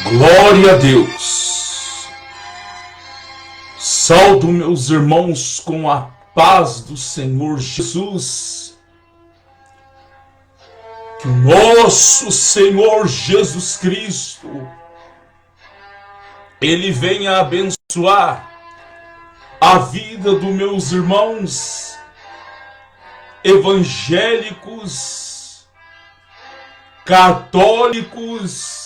Glória a Deus. Saúdo meus irmãos com a paz do Senhor Jesus. Que o nosso Senhor Jesus Cristo, Ele venha abençoar a vida dos meus irmãos evangélicos, católicos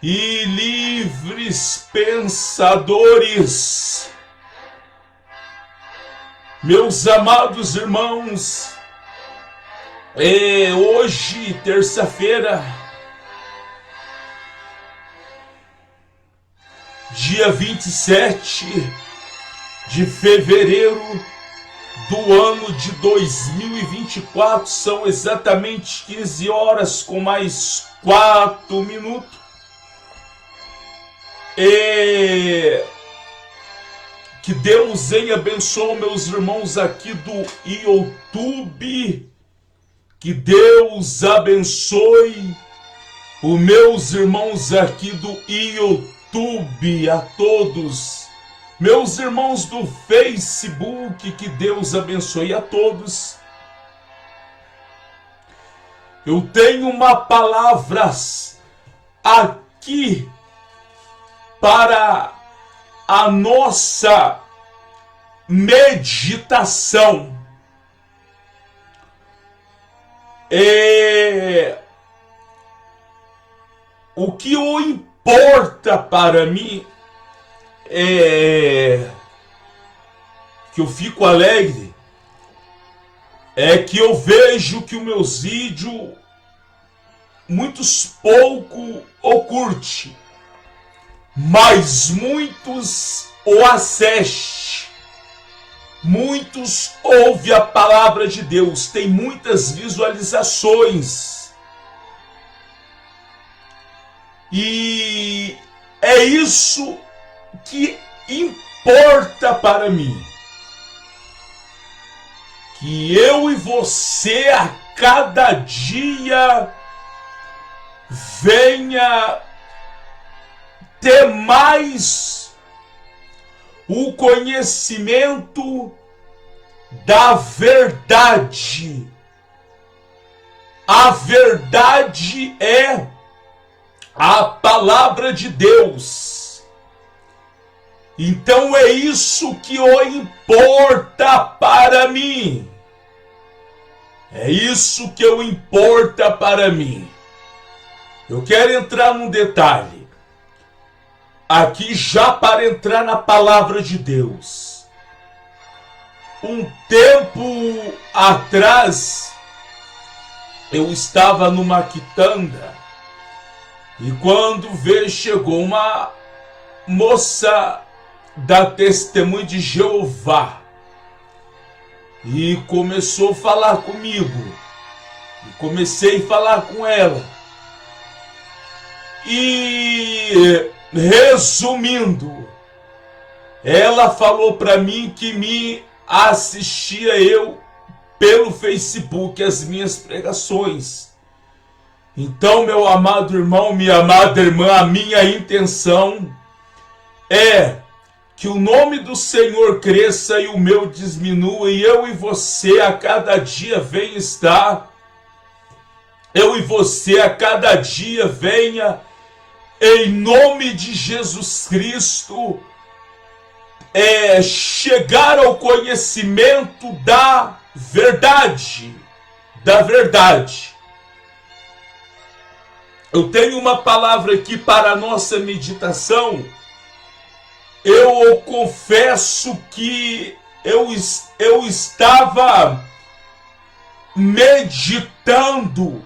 e livres pensadores. Meus amados irmãos, hoje, terça-feira, dia 27 de fevereiro do ano de 2024, são exatamente 15 horas com mais 4 minutos. Que Deus venha abençoar meus irmãos aqui do YouTube. Que Deus abençoe os meus irmãos aqui do YouTube, a todos. Meus irmãos do Facebook, que Deus abençoe a todos. Eu tenho uma palavra aqui para a nossa meditação. O que importa para mim que eu fico alegre é que eu vejo que os meus vídeos muitos pouco o curte, mas muitos o assistem, muitos ouvem a palavra de Deus, tem muitas visualizações. E é isso que importa para mim. Que eu e você a cada dia venha ter mais o conhecimento da verdade. A verdade é a palavra de Deus. Então é isso que importa para mim. É isso que importa para mim. Eu quero entrar num detalhe aqui já para entrar na palavra de Deus. Um tempo atrás eu estava numa quitanda e quando chegou uma moça da Testemunha de Jeová e começou a falar comigo. E comecei a falar com ela. E resumindo, ela falou para mim que me assistia eu pelo Facebook as minhas pregações. Então, meu amado irmão, minha amada irmã, a minha intenção é que o nome do Senhor cresça e o meu diminua, e eu e você a cada dia venha estar, eu e você a cada dia venha, em nome de Jesus Cristo, chegar ao conhecimento da verdade, Eu tenho uma palavra aqui para a nossa meditação. Eu confesso que eu estava meditando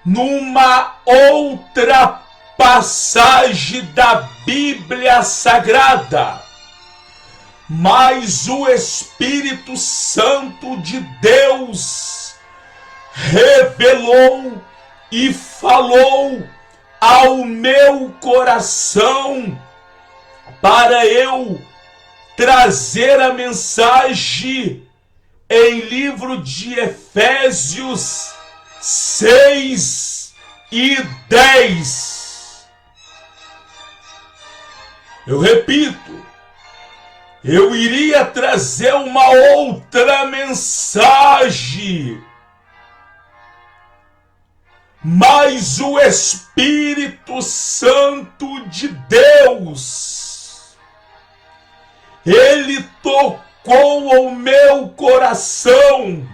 numa outra passagem da Bíblia Sagrada, mas o Espírito Santo de Deus revelou e falou ao meu coração para eu trazer a mensagem em livro de Efésios 6 e 10. Eu repito, eu iria trazer uma outra mensagem, mas o Espírito Santo de Deus, ele tocou o meu coração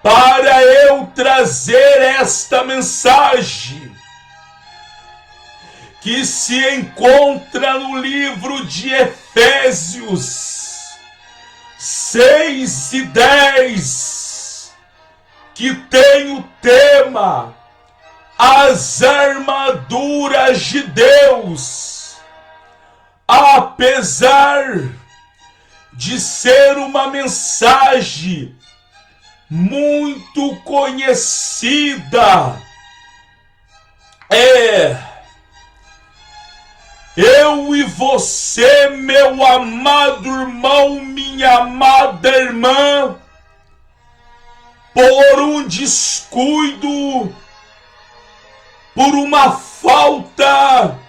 para eu trazer esta mensagem, que se encontra no livro de Efésios 6 e 10, que tem o tema As Armaduras de Deus. Apesar de ser uma mensagem muito conhecida, eu e você, meu amado irmão, minha amada irmã, por um descuido, por uma falta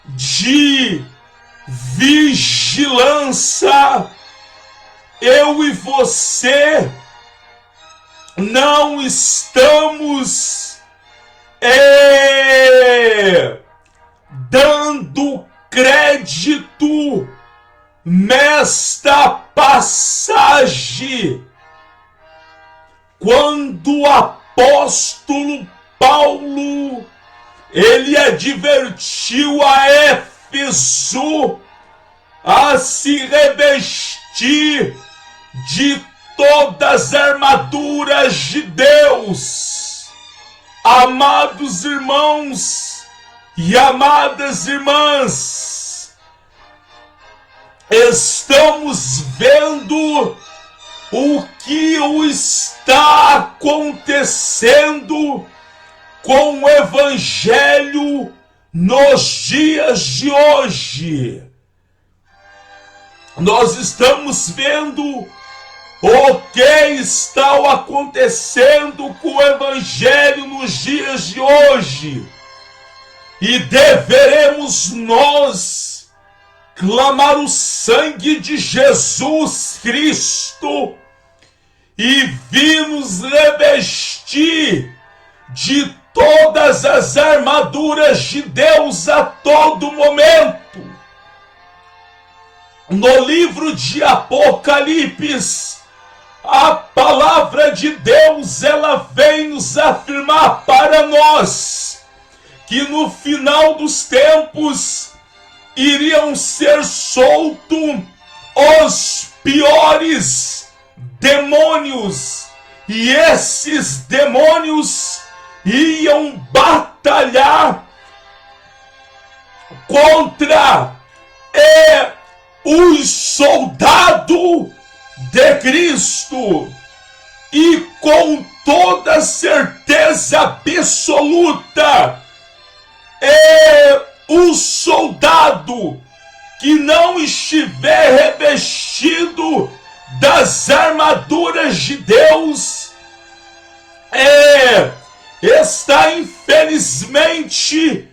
de vigilância, eu e você não estamos dando crédito nesta passagem, quando o apóstolo Paulo ele advertiu a Éfeso a se revestir de todas as armaduras de Deus. Amados irmãos e amadas irmãs, estamos vendo o que está acontecendo com o Evangelho nos dias de hoje. Nós estamos vendo o que está acontecendo com o Evangelho nos dias de hoje. E deveremos nós clamar o sangue de Jesus Cristo e vir nos revestir de todas as armaduras de Deus a todo momento. No livro de Apocalipse, a palavra de Deus ela vem nos afirmar para nós que no final dos tempos iriam ser soltos os piores demônios, e esses demônios iam batalhar contra os soldados de Cristo, e com toda certeza absoluta, o soldado que não estiver revestido das armaduras de Deus está infelizmente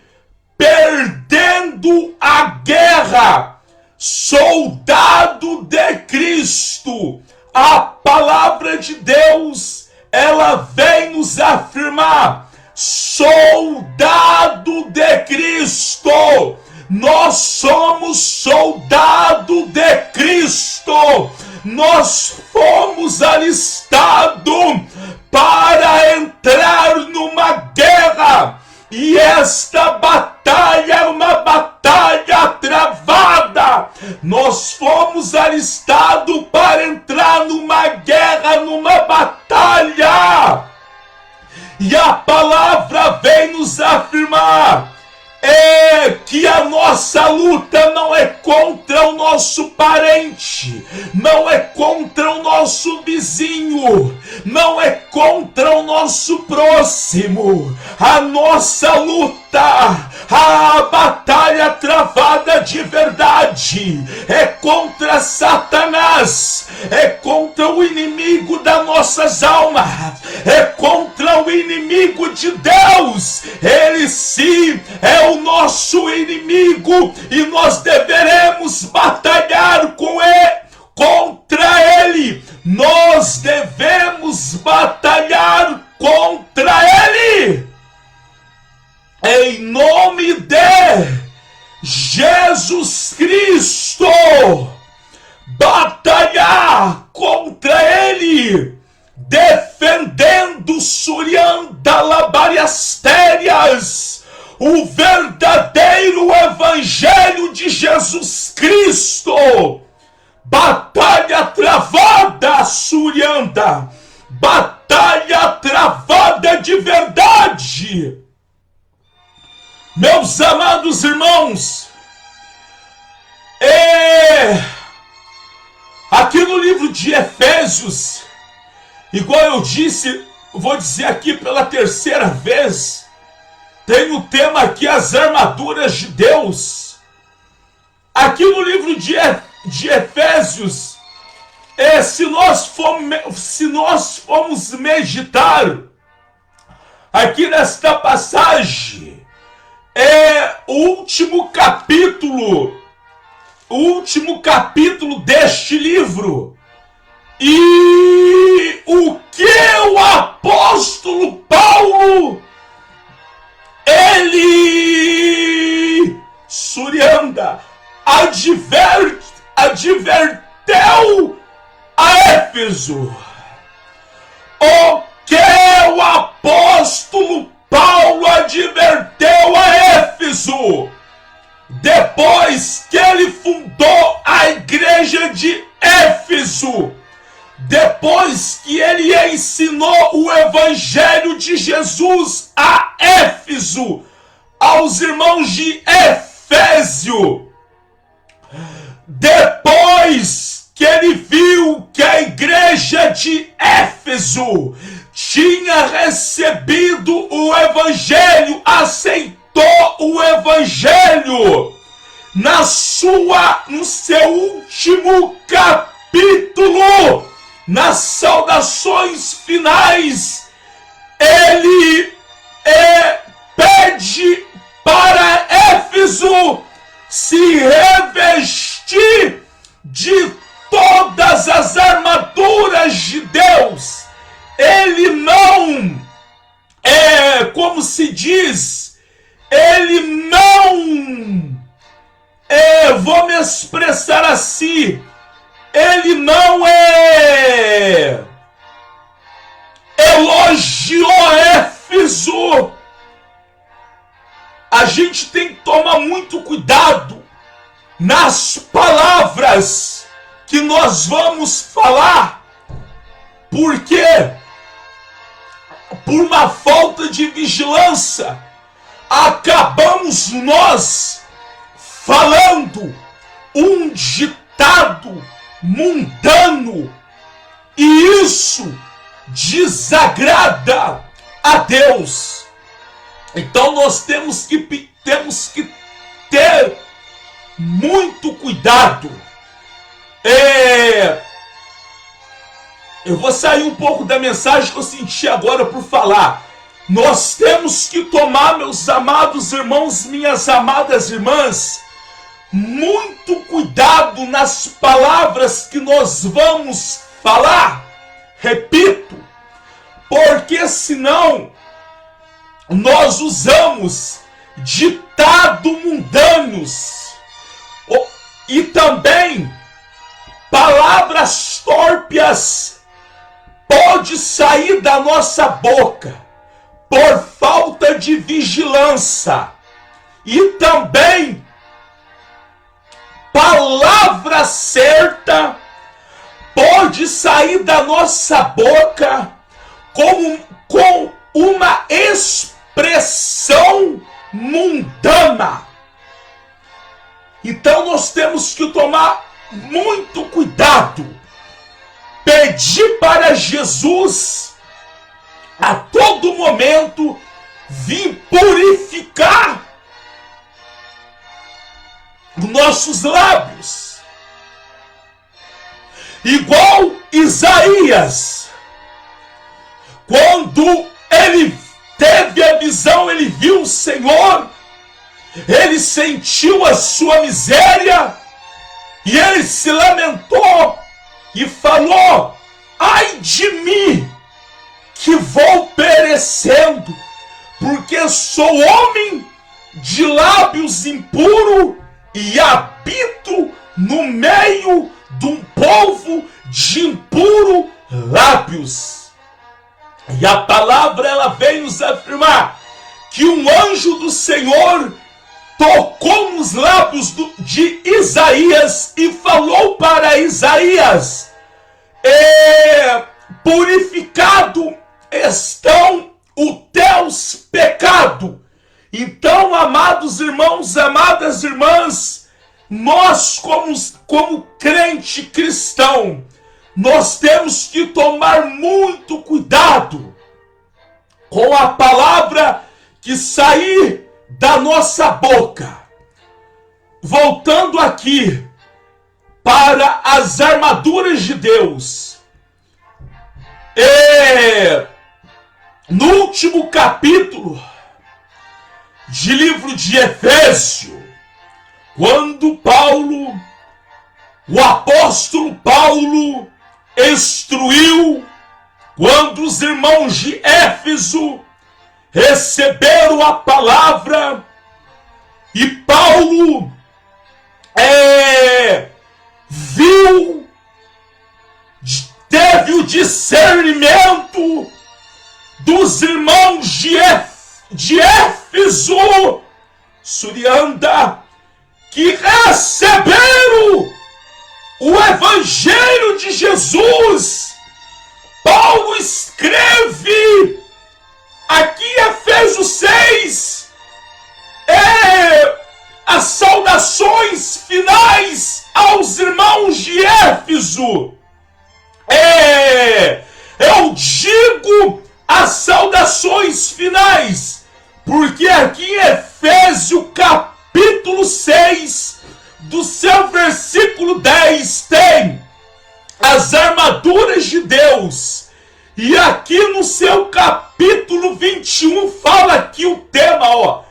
perdendo a guerra. Soldado de Cristo, a palavra de Deus ela vem nos afirmar: soldado de Cristo, nós somos soldado de Cristo, nós fomos alistados para entrar numa guerra, e esta batalha é uma batalha travada. Nós fomos alistados para entrar numa guerra, numa batalha. E a palavra vem nos afirmar que a nossa luta não é contra o nosso parente, não é contra o nosso vizinho, não é contra o nosso próximo. A nossa luta, a batalha travada de verdade, é contra Satanás, é contra o inimigo das nossas almas, é contra o inimigo de Deus. Ele sim é o nosso nosso inimigo e nós deveremos batalhar contra ele. Nós devemos batalhar contra ele. Em nome de Jesus Cristo, batalhar contra ele, defendendo Surianda Labariastérias, o verdadeiro evangelho de Jesus Cristo. Batalha travada, Surianda, batalha travada de verdade. Meus amados irmãos, aqui no livro de Efésios, igual eu disse, vou dizer aqui pela terceira vez, tem o tema aqui, as armaduras de Deus. Aqui no livro de Efésios, se nós formos meditar aqui nesta passagem, o último capítulo deste livro. E o que o apóstolo Paulo, ele, Surianda, adverteu a Éfeso. O que o apóstolo Paulo adverteu a Éfeso depois que ele fundou a igreja de Éfeso, depois que ele ensinou o evangelho de Jesus a Éfeso, aos irmãos de Efésio, depois que ele viu que a igreja de Éfeso tinha recebido o evangelho, aceitou o evangelho, no seu último capítulo, nas saudações finais, ele pede para Éfeso se revestir de todas as armaduras de Deus. Ele não, como se diz, ele não, vou me expressar assim, ele não elogiou Éfeso. A gente tem que tomar muito cuidado nas palavras que nós vamos falar, porque por uma falta de vigilância acabamos nós falando um ditado mundano, e isso desagrada a Deus. Então nós temos que ter muito cuidado. Eu vou sair um pouco da mensagem que eu senti agora por falar. Nós temos que tomar, meus amados irmãos, minhas amadas irmãs, muito cuidado nas palavras que nós vamos falar. Repito, porque senão nós usamos ditado mundanos e também palavras tórpias pode sair da nossa boca por falta de vigilância, e também palavra certa pode sair da nossa boca com uma expressão mundana. Então nós temos que tomar muito cuidado, pedir para Jesus a todo momento vir purificar nossos lábios, igual Isaías, quando ele teve a visão, ele viu o Senhor, ele sentiu a sua miséria e ele se lamentou e falou: ai de mim, que vou perecendo, porque sou homem de lábios impuros e habito no meio de um povo de impuro lábios. E a palavra ela vem nos afirmar que um anjo do Senhor tocou nos lábios de Isaías e falou para Isaías: purificado estão os teus pecados. Então, amados irmãos, amadas irmãs, nós como crente cristão, nós temos que tomar muito cuidado com a palavra que sair da nossa boca. Voltando aqui para as armaduras de Deus, no último capítulo de livro de Efésios, quando o apóstolo Paulo instruiu, quando os irmãos de Éfeso receberam a palavra, e Paulo teve o discernimento dos irmãos de Éfeso, Surianda, que receberam o Evangelho de Jesus. Paulo escreve aqui em Efésios 6 as saudações finais aos irmãos de Éfeso. Eu digo as saudações finais, porque aqui em Efésios capítulo 6, do seu versículo 10, tem as armaduras de Deus. E aqui no seu capítulo 21 fala aqui o tema,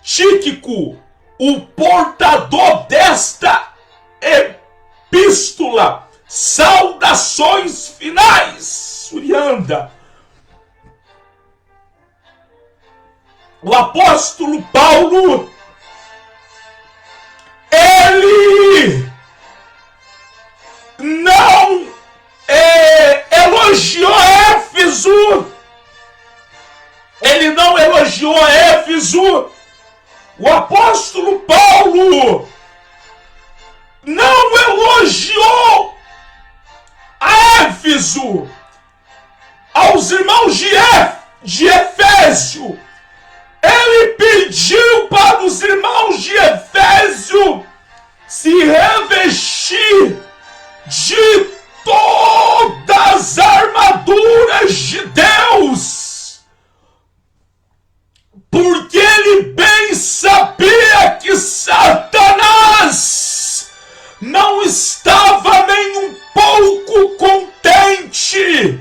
Tíquico, o portador desta epístola, saudações finais. Surianda. O apóstolo Paulo, ele não elogiou Éfeso. Ele não elogiou Éfeso. O apóstolo Paulo não elogiou a Éfeso, aos irmãos de Efésio. Ele pediu para os irmãos de Efésio se revestir de todas as armaduras de Deus, porque ele bem sabia que Satanás não estava nem um pouco contente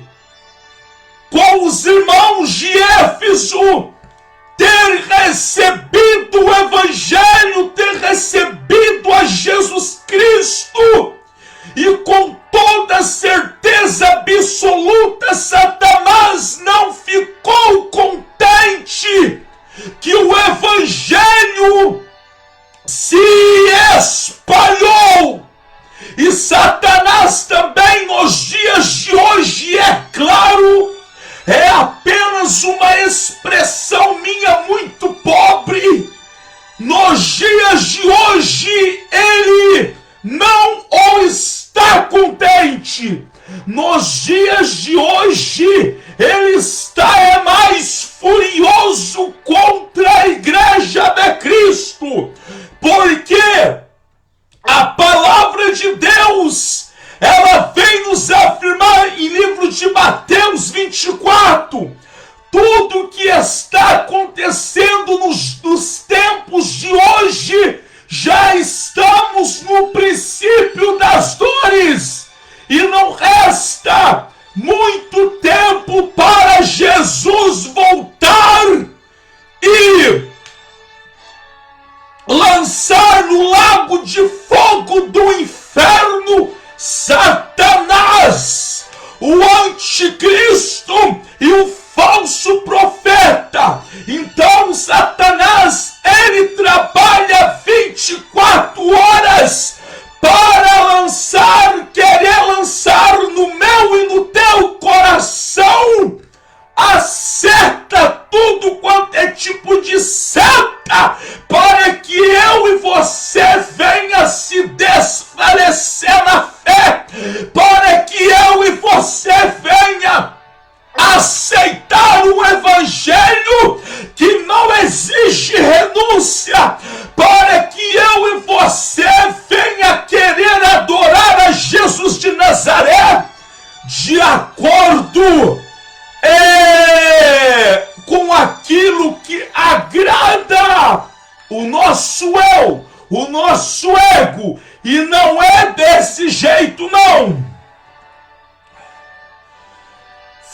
com os irmãos de Éfeso ter recebido o Evangelho, ter recebido a Jesus Cristo, e com toda certeza absoluta Satanás não ficou contente que o Evangelho se espalhou. E Satanás também nos dias de hoje, é claro, é apenas uma expressão minha muito pobre. Nos dias de hoje ele não está contente. Nos dias de hoje ele está mais furioso contra a igreja de Cristo, porque a palavra de Deus, ela vem nos afirmar em livro de Mateus 24, tudo que está acontecendo nos tempos de hoje. Já estamos no princípio das dores e não resta muito tempo para Jesus voltar. E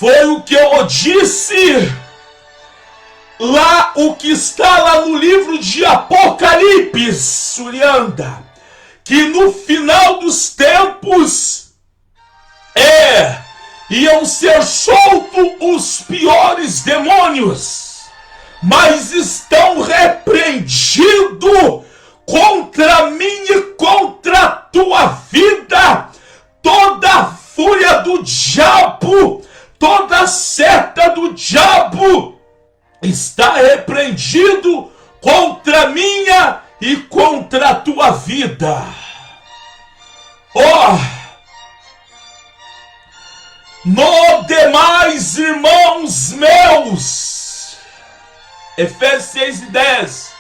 Foi o que eu disse lá, o que está lá no livro de Apocalipse, Surianda, que no final dos tempos iam ser soltos os piores demônios, mas estão repreendidos contra mim e contra a tua vida. Toda a fúria do diabo, toda a seta do diabo está repreendido contra a minha e contra a tua vida. No demais, irmãos meus, Efésios 6:10,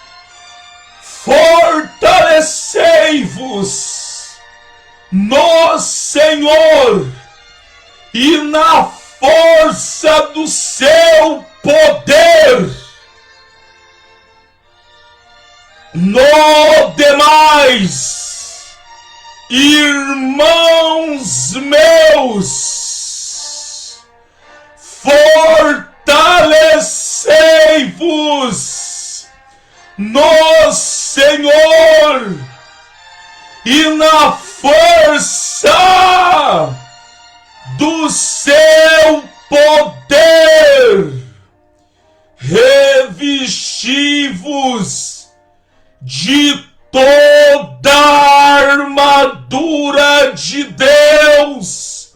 fortalecei-vos no Senhor e na força do seu poder. No demais, irmãos meus, fortalecei-vos no Senhor e na força do seu poder. Revesti-vos de toda a armadura de Deus,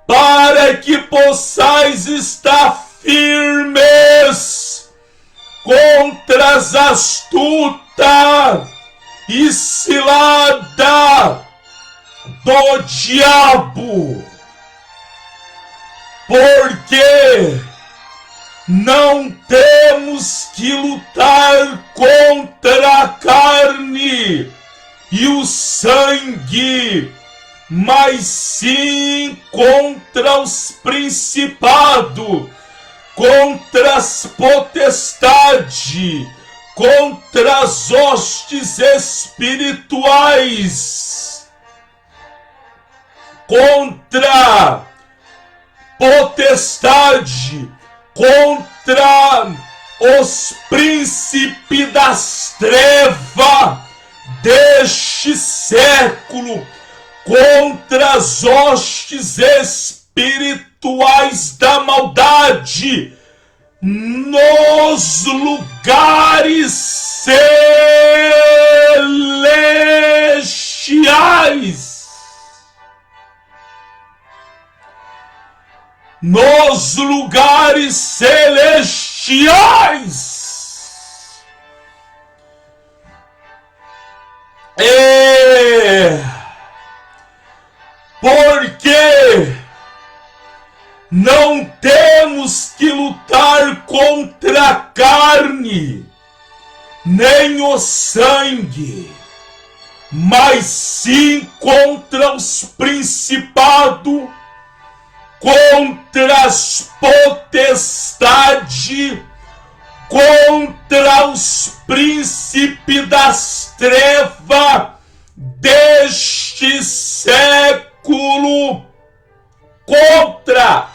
para que possais estar firmes contra as astutas e cilada do diabo, porque não temos que lutar contra a carne e o sangue, mas sim contra os principados, contra as potestades, contra as hostes espirituais, contra potestade, contra os príncipes das trevas deste século, contra as hostes espirituais da maldade nos lugares celestiais. Nos lugares celestiais. Porque não temos que lutar contra a carne, nem o sangue, mas sim contra os principados, contra as potestades, contra os príncipes das trevas deste século, contra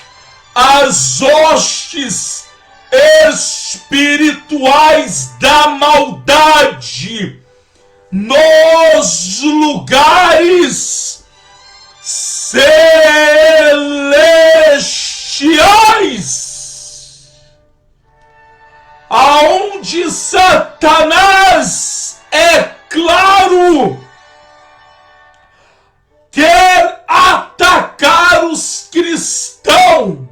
as hostes espirituais da maldade nos lugares celestiais, aonde Satanás, é claro, quer atacar os cristãos,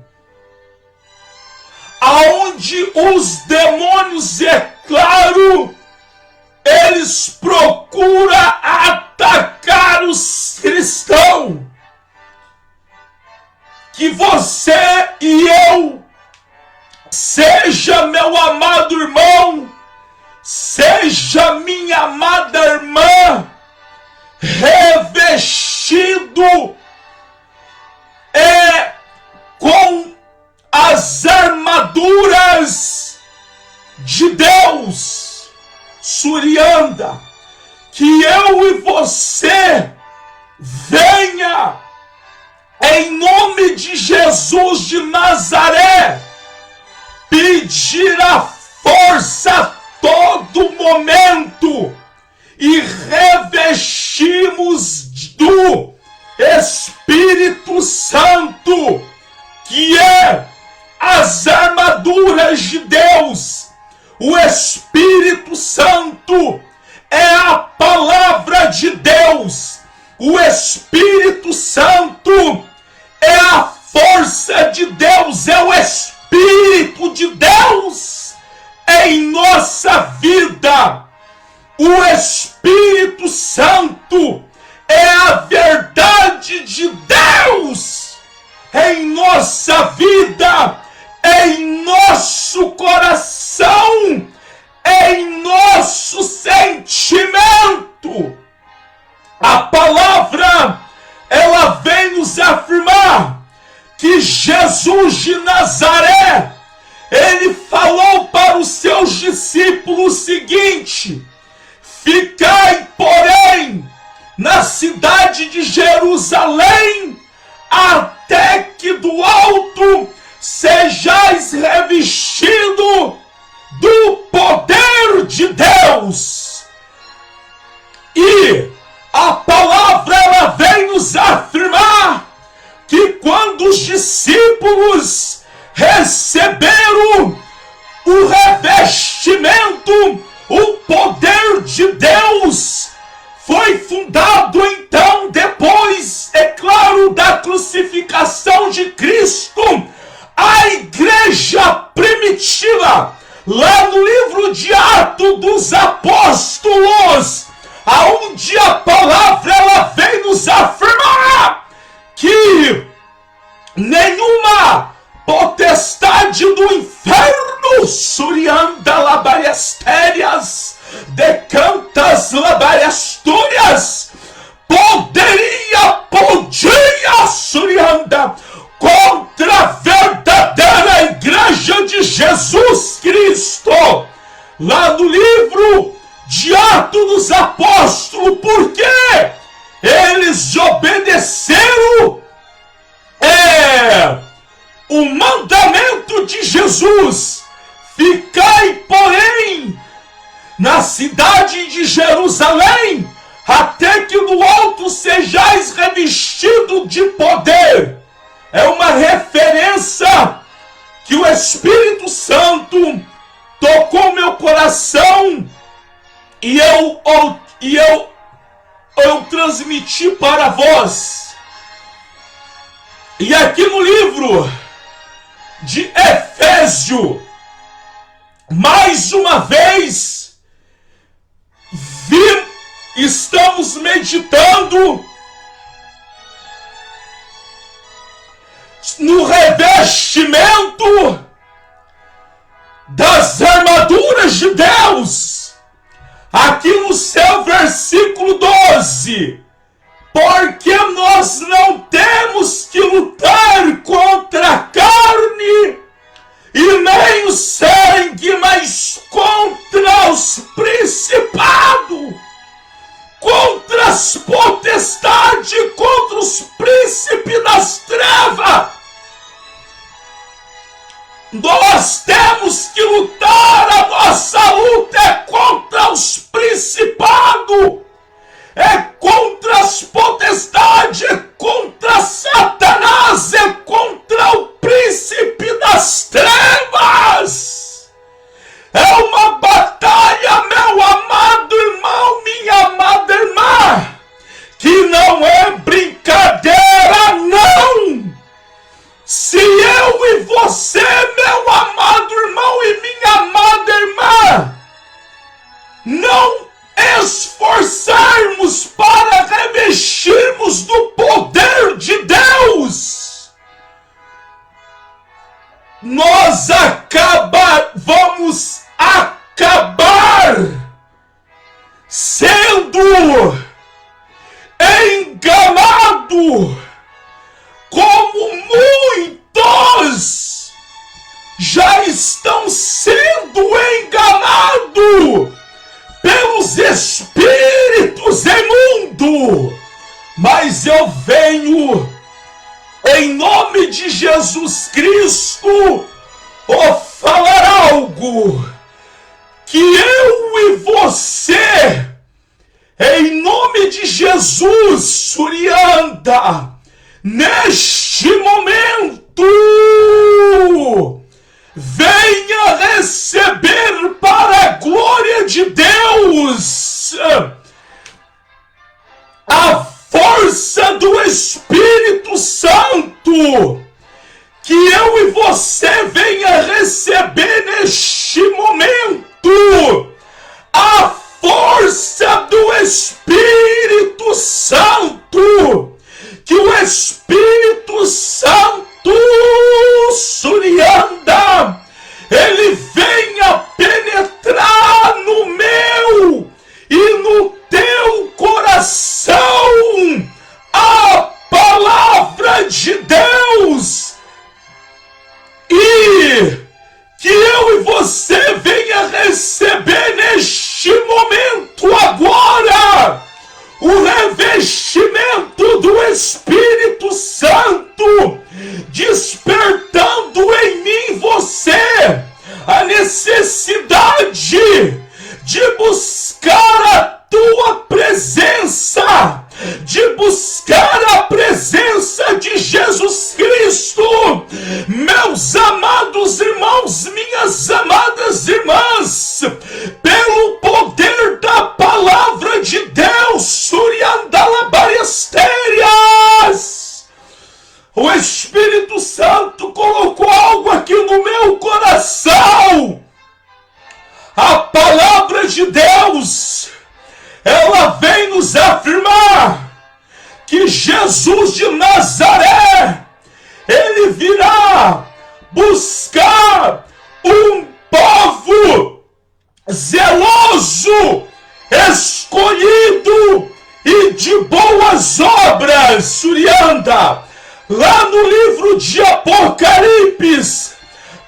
aonde os demônios, é claro, eles procuram atacar os cristãos. Que você e eu, seja meu amado irmão, seja minha amada irmã, revestido com as armaduras de Deus, Surianda, que eu e você venha em nome de Jesus de Nazaré, pedir a força a todo momento e revestimos do Espírito Santo, que é as armaduras de Deus. O Espírito Santo é a palavra de Deus. O Espírito Santo é a força de Deus, é o Espírito de Deus em nossa vida. O Espírito Santo é a verdade de Deus em nossa vida, em nosso coração, em nosso sentimento. A palavra, ela vem nos afirmar que Jesus de Nazaré, ele falou para os seus discípulos o seguinte: ficai, porém, na cidade de Jerusalém, até que do alto sejais revestido do poder de Deus. E a palavra, ela vem nos afirmar que quando os discípulos receberam o revestimento, o poder de Deus, foi fundado então, depois, é claro, da crucificação de Cristo, a igreja primitiva, lá no livro de Atos dos Apóstolos, aonde a palavra, ela vem nos afirmar que nenhuma potestade do inferno, surianda labariastérias, decantas labariastúrias, podia, surianda, contra a verdadeira igreja de Jesus Cristo, lá no livro de Atos dos Apóstolos, porque eles obedeceram o mandamento de Jesus. Ficai, porém, na cidade de Jerusalém, até que no alto sejais revestido de poder. É uma referência que o Espírito Santo tocou meu coração e eu transmiti para vós. E aqui no livro de Efésios, mais uma vez, estamos meditando no revestimento das armaduras de Deus. Aqui no seu versículo 12, porque nós não temos que lutar contra a carne e nem o sangue, mas contra os principados, contra as potestades, contra os príncipes das trevas. Nós temos que lutar, a nossa luta é contra os principados, é contra as potestades, é contra Satanás, é contra o príncipe das trevas. É uma batalha, meu amado irmão, minha amada irmã, que não é brincadeira, não. Se eu e você, meu amado irmão e minha amada irmã, não esforçarmos para revestirmos do poder de Deus, nós vamos acabar sendo enganado, como muitos já estão sendo enganados pelos espíritos imundos. Mas eu venho em nome de Jesus Cristo, falar algo que eu e você, em nome de Jesus, Surianda, neste momento, venha receber para a glória de Deus a força do Espírito Santo, que eu e você venha receber neste momento a força do Espírito Santo, que o Espírito Santo, Surianda, ele venha penetrar no meu e no teu coração a palavra de Deus, e que eu e você venha receber neste momento agora o revestimento do Espírito Santo, despertando em mim você a necessidade de buscar a tua presença, de buscar a presença de Jesus Cristo. Meus amados irmãos, minhas amadas irmãs, pelo poder da palavra de Deus, Suriandalabariasterias, o Espírito Santo colocou algo aqui no meu coração. A palavra de Deus, ela vem nos afirmar que Jesus de Nazaré, ele virá buscar um povo zeloso, escolhido e de boas obras, Surianda. Lá no livro de Apocalipse,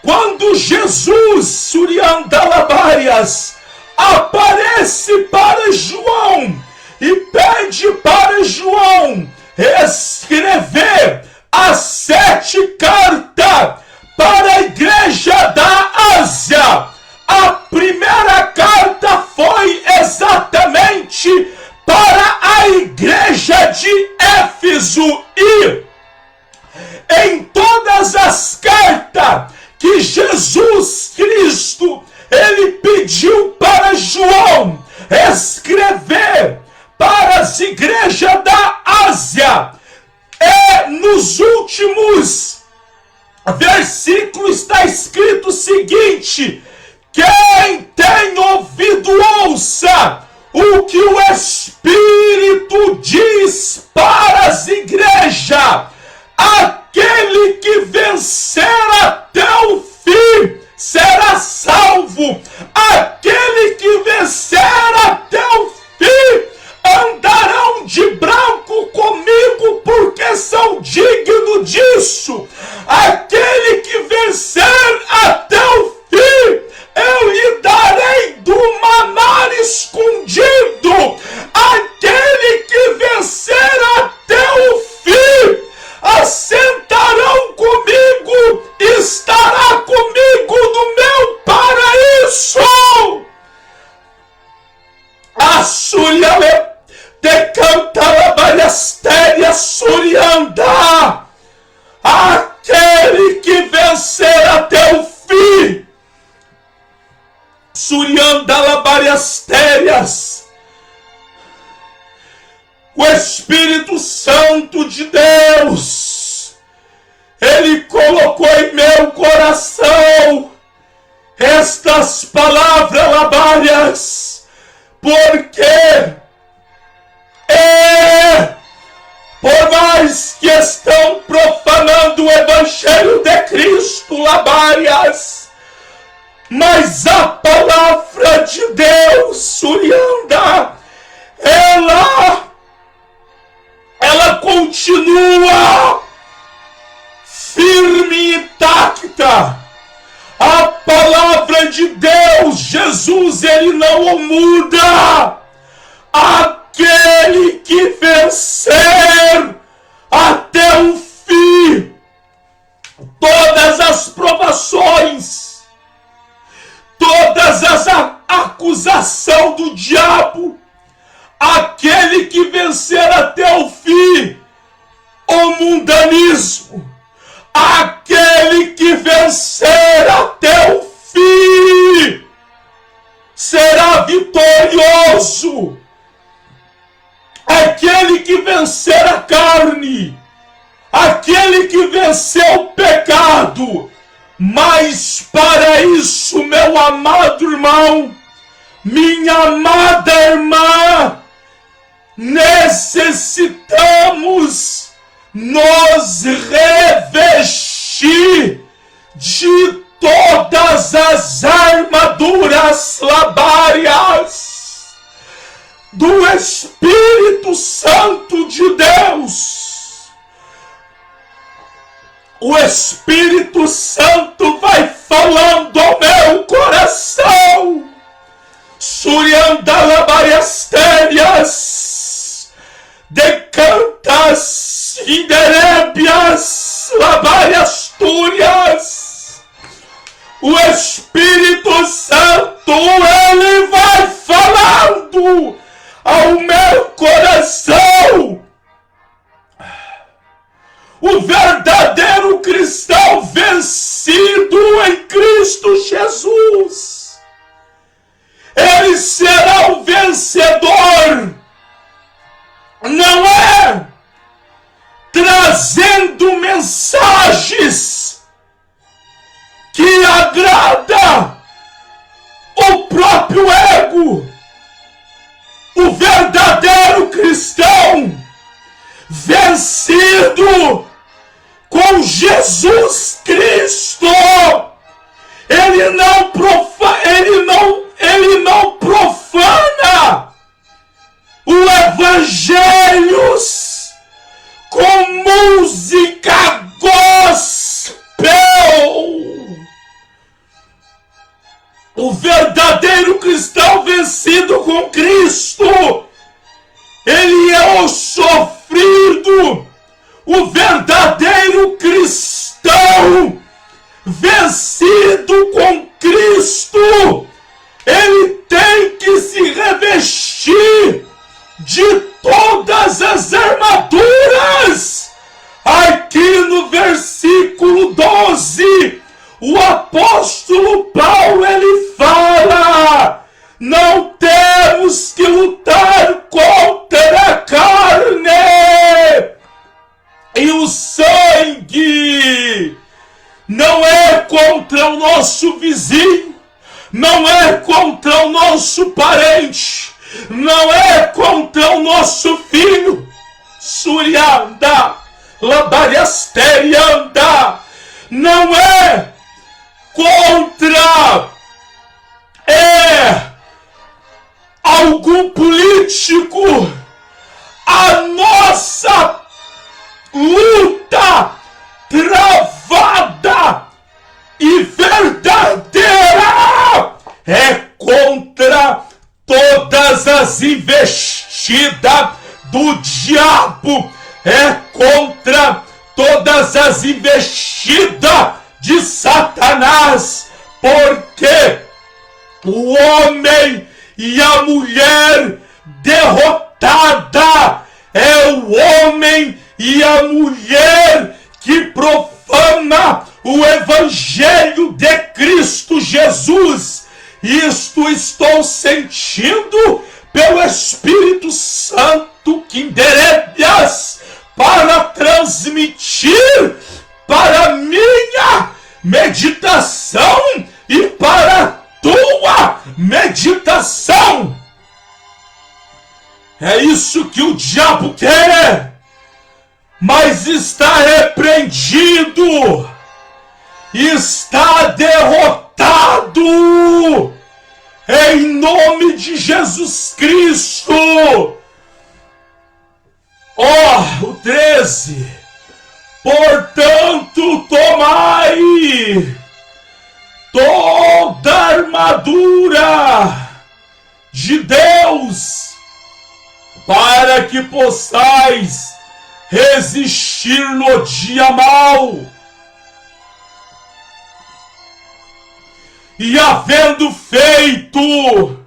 quando Jesus, Suriandalabarias, aparece para João e pede para João escrever as 7 cartas para a igreja da Ásia. A primeira carta foi exatamente para a igreja de Éfeso, e em todas as cartas que Jesus Cristo ele pediu para João escrever para as igrejas da Ásia, nos últimos versículos está escrito o seguinte: quem tem ouvido, ouça o que o Espírito diz para as igrejas. Aquele que vencer até o fim será salvo. Aquele que vencer até o fim andarão de branco comigo, porque são dignos disso. Aquele que vencer até o fim, eu lhe darei do maná escondido. Aquele que vencer até o fim, assentarão comigo, estará comigo no meu paraíso. A Suriale te canta la balhasteria Surianda. Aquele que vencer até o fim, Surianda la balhasterias, o Espírito Santo de Deus, ele colocou em meu coração estas palavras labárias, porque por mais que estão profanando o Evangelho de Cristo, labárias, mas a palavra de Deus, Surianda, ela continua firme e intacta. A palavra de Deus, Jesus, ele não muda. Aquele que vencer até o fim, provações, todas as acusações do diabo, aquele que vencer até o fim o mundanismo, aquele que vencer até o fim será vitorioso. Aquele que vencer a carne, aquele que venceu o pecado. Mas para isso, meu amado irmão, minha amada irmã, necessitamos nos revestir de todas as armaduras labárias do Espírito Santo de Deus. O Espírito Santo vai falando ao meu coração. Suriandalabariastérias, decantas, inderébias, labariastúrias. O Espírito Santo, ele vai falando ao meu coração. O verdadeiro cristão vencido em Cristo Jesus, ele será o vencedor, não é trazendo mensagens que agrada o próprio ego. O verdadeiro cristão vencido com Jesus Cristo, ele não profana o evangelho com música gospel. O verdadeiro cristão vencido com Cristo, ele é o sofrido. O verdadeiro cristão vencido com Cristo, ele tem que se revestir de todas as armaduras. Aqui no versículo 12, o apóstolo Paulo, ele fala: não temos que lutar contra a carne e o sangue. Não é contra o nosso vizinho, não é contra o nosso parente, não é contra o nosso filho. Surianda, labariasterianda, não é contra algum político. A nossa luta travada e verdadeira é contra todas as investidas do diabo, é contra todas as investidas de Satanás, porque o homem e a mulher derrotada é o homem e a mulher que profana o evangelho de Cristo Jesus. Isto estou sentindo pelo Espírito Santo que endereças para transmitir para minha meditação e para a tua meditação. É isso que o diabo quer, mas está repreendido, está derrotado em nome de Jesus Cristo. O 13: portanto, tomai toda a armadura de Deus, para que possais resistir no dia mau, e havendo feito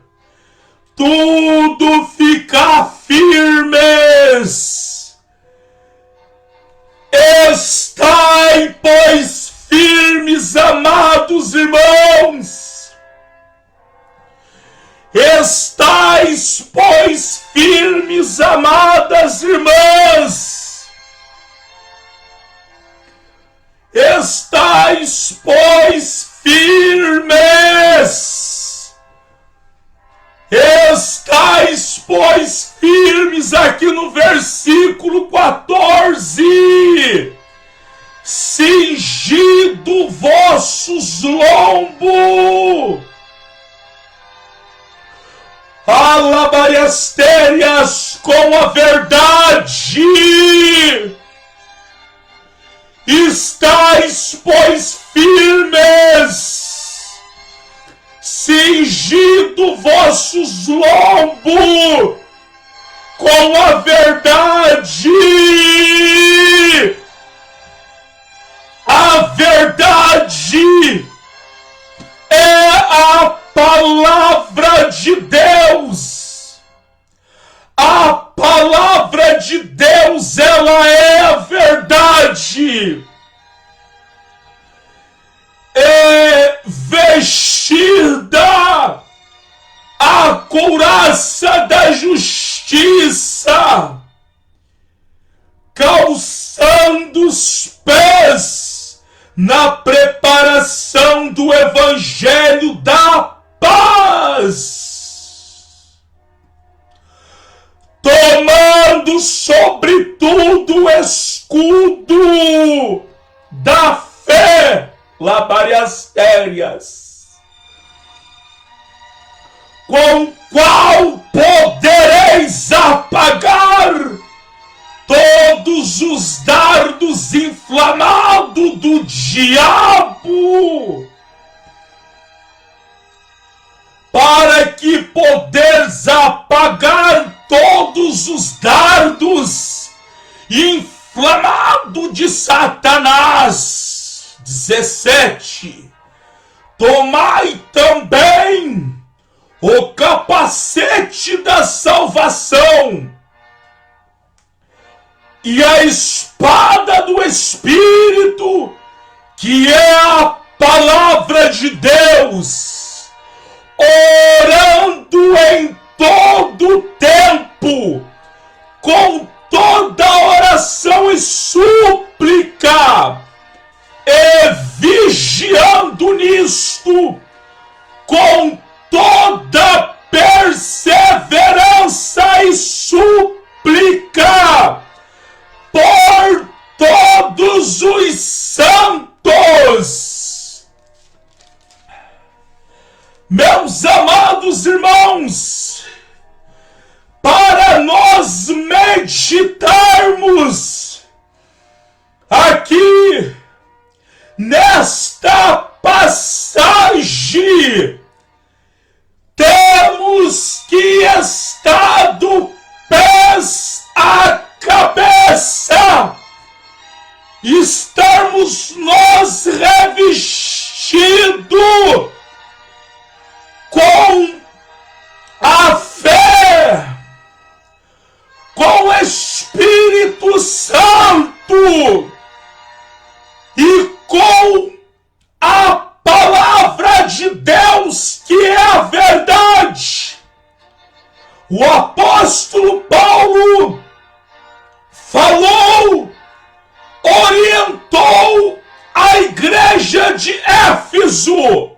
tudo ficar firmes. Estai, pois, firmes, amados irmãos. Estais, pois, firmes, amadas irmãs. Estais, pois, firmes. Estais, pois, firmes, aqui no versículo 14. Cingido vossos lombos. Alabariastérias com a verdade. Estais, pois, firmes. Cingido vossos lombos com a verdade. A verdade é a palavra de Deus. A palavra de Deus, ela é a verdade. É vestida a couraça da justiça, calçando os pés na preparação do evangelho da paz, tomando sobretudo o escudo da fé, labariastérias, com qual podereis apagar todos os dardos inflamados do diabo, para que poderes apagar todos os dardos inflamados de Satanás. 17. Tomai também o capacete da salvação e a espada do Espírito, que é a palavra de Deus, orando em todo tempo, com toda oração e súplica, e vigiando nisto, com toda perseverança e súplica, por todos os santos. Meus amados irmãos, para nós meditarmos aqui nesta passagem, temos que estar do pés à cabeça, estarmos nós revestidos com a fé, com o Espírito Santo e com a palavra de Deus, que é a verdade. O apóstolo Paulo falou, orientou a igreja de Éfeso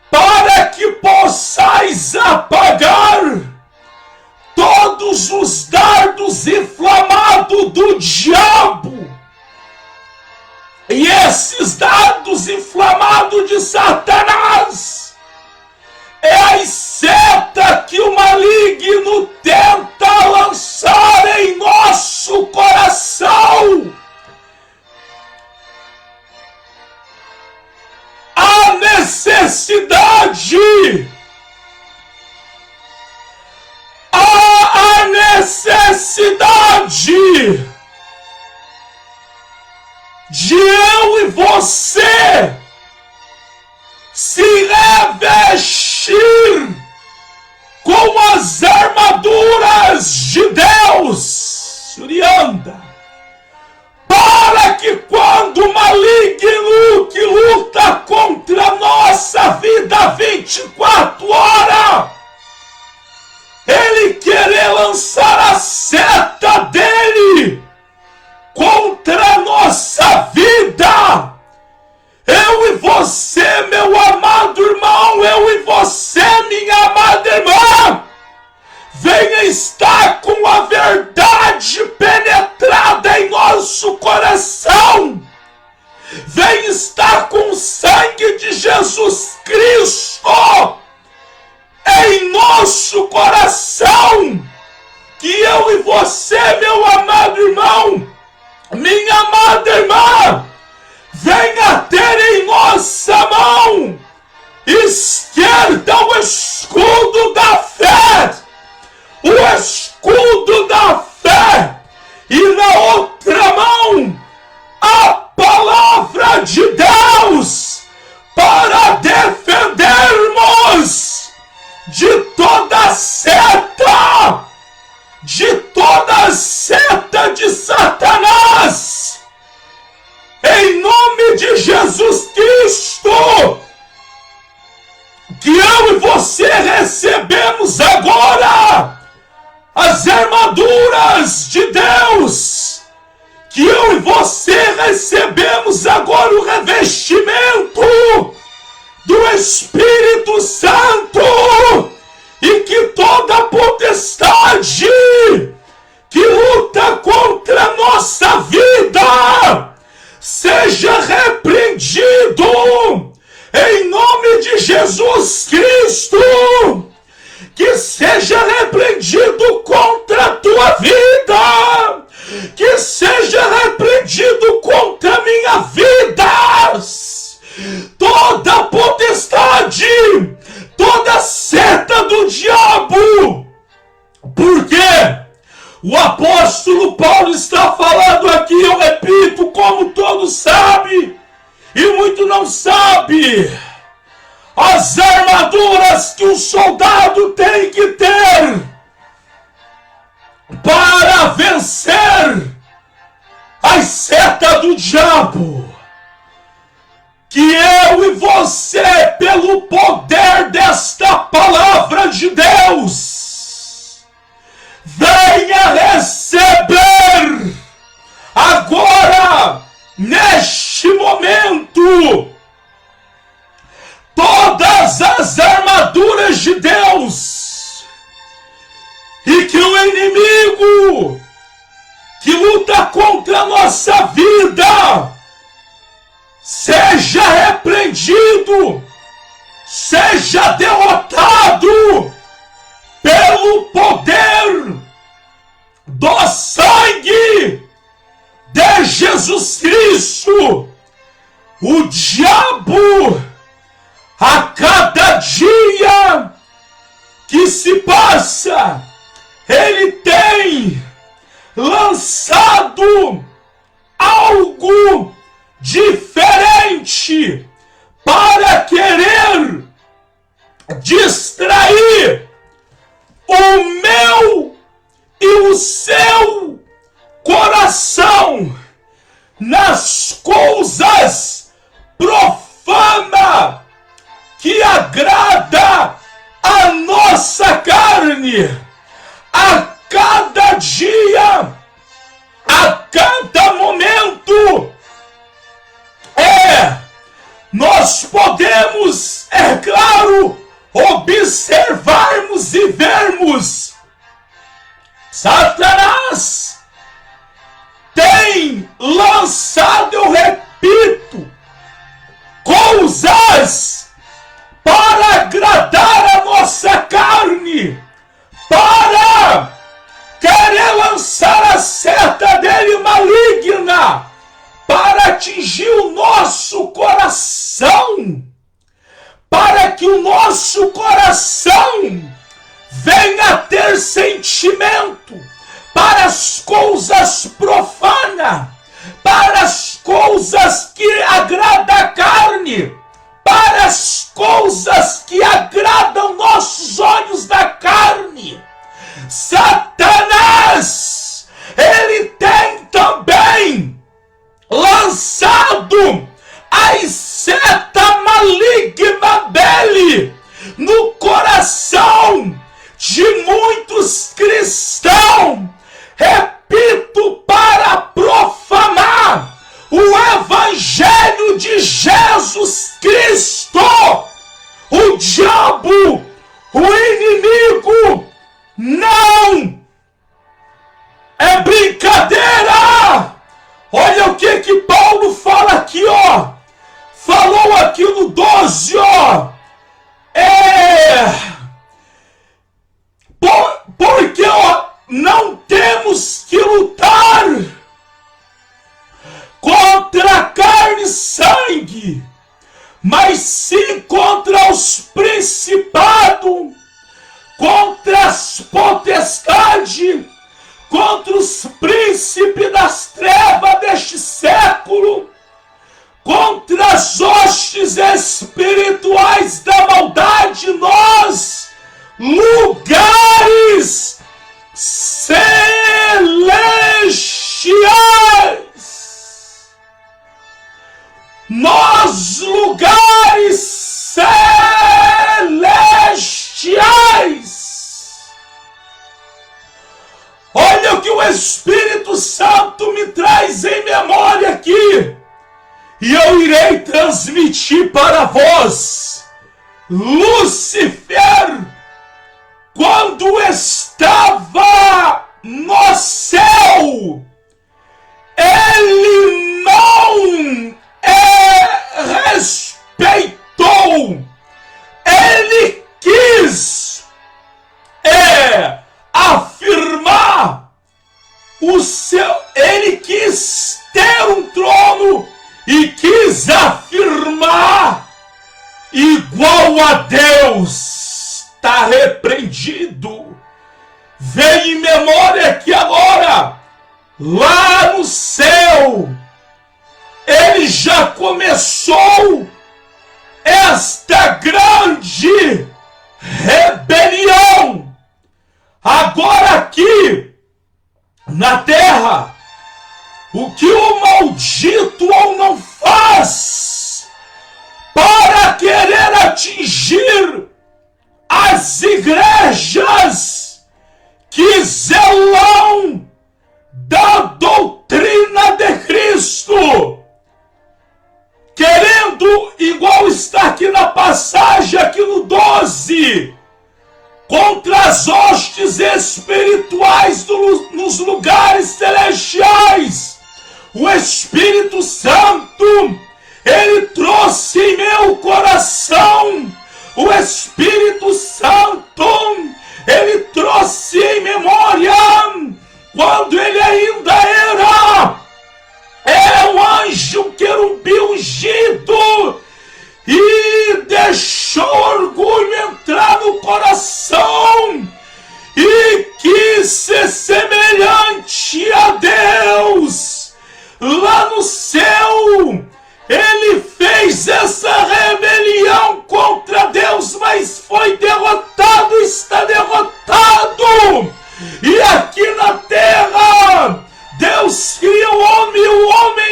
para que possais apagar todos os dardos inflamados do diabo. E esses dardos inflamados de Satanás é a seta que o maligno tenta lançar em nosso coração. A necessidade, a necessidade de eu e você se revestir com as armaduras de Deus, Urianda, para que quando o maligno que luta contra a nossa vida 24 horas, ele querer lançar a seta dele contra a nossa vida, eu e você, meu amado irmão, eu e você, minha amada irmã, venha estar com a verdade penetrada em nosso coração, venha estar com o sangue de Jesus Cristo em nosso coração, que eu e você, meu amado irmão, minha amada irmã, venha ter em nossa mão esquerda o escudo da fé, o escudo da fé, e na outra mão a palavra de Deus, para defendermos de toda seta de Satanás, em nome de Jesus Cristo, que eu e você recebemos agora as armaduras de Deus, que eu e você recebemos agora o revestimento do Espírito Santo, e que toda potestade que luta contra a nossa vida seja repreendido em nome de Jesus Cristo, que seja repreendido contra a tua vida, que seja repreendido contra a minha vida, toda potestade, toda seta do diabo, porque o apóstolo Paulo está falando aqui, eu repito, como todos sabem, e muito não sabe, as armaduras que o soldado tem que ter para vencer as setas do diabo, que eu e você, pelo poder desta palavra de Deus, venha receber agora, neste momento, todas as armaduras de Deus, e que o inimigo que luta contra a nossa vida seja repreendido, seja derrotado pelo poder do sangue de Jesus Cristo. O diabo, a cada dia que se passa, ele tem lançado algo diferente para querer distrair o meu e o seu coração nas coisas profanas que agrada a nossa carne. A cada dia, a cada momento, nós podemos, é claro, observarmos e vermos Satanás tem lançado, eu repito, coisas para agradar a nossa carne, para querer lançar a seta dele maligna, para atingir o nosso coração, para que o nosso coração venha ter sentimento para as coisas profanas, para as coisas que agradam a carne, para as coisas que agradam nossos olhos da carne. Satanás, ele tem também lançado a seta maligna dele no coração de muitos cristãos, repito, para profanar o Evangelho de Jesus Cristo. O diabo, o inimigo, não é brincadeira. Olha o que Paulo fala aqui, ó. Falou aqui no 12, ó. Porque, ó, não temos que lutar contra carne e sangue, mas sim contra os principados, contra as potestades, contra os príncipes das trevas deste século, contra as hostes espirituais da maldade nos lugares celestiais. Nos lugares celestiais. Olha o que o Espírito Santo me traz em memória aqui. E eu irei transmitir para vós. Lúcifer, quando estava no céu, ele não respeitou, ele quis afirmar ele quis ter um trono e quis afirmar igual a Deus. Está repreendido. Vem em memória que agora, lá no céu, ele já começou esta grande rebelião. Agora aqui, na terra, o que o maldito não faz para querer atingir as igrejas que zelam da doutrina de Cristo, querendo, igual está aqui na passagem, aqui no 12, contra as hostes espirituais nos lugares celestiais. O Espírito Santo, ele trouxe em meu coração. O Espírito Santo, ele trouxe em memória, quando ele ainda era um anjo, um querubim ungido, e deixou orgulho entrar no coração, e quis ser semelhante a Deus. Lá no céu, ele fez essa rebelião contra Deus, mas foi derrotado, está derrotado. E aqui na terra, Deus cria o homem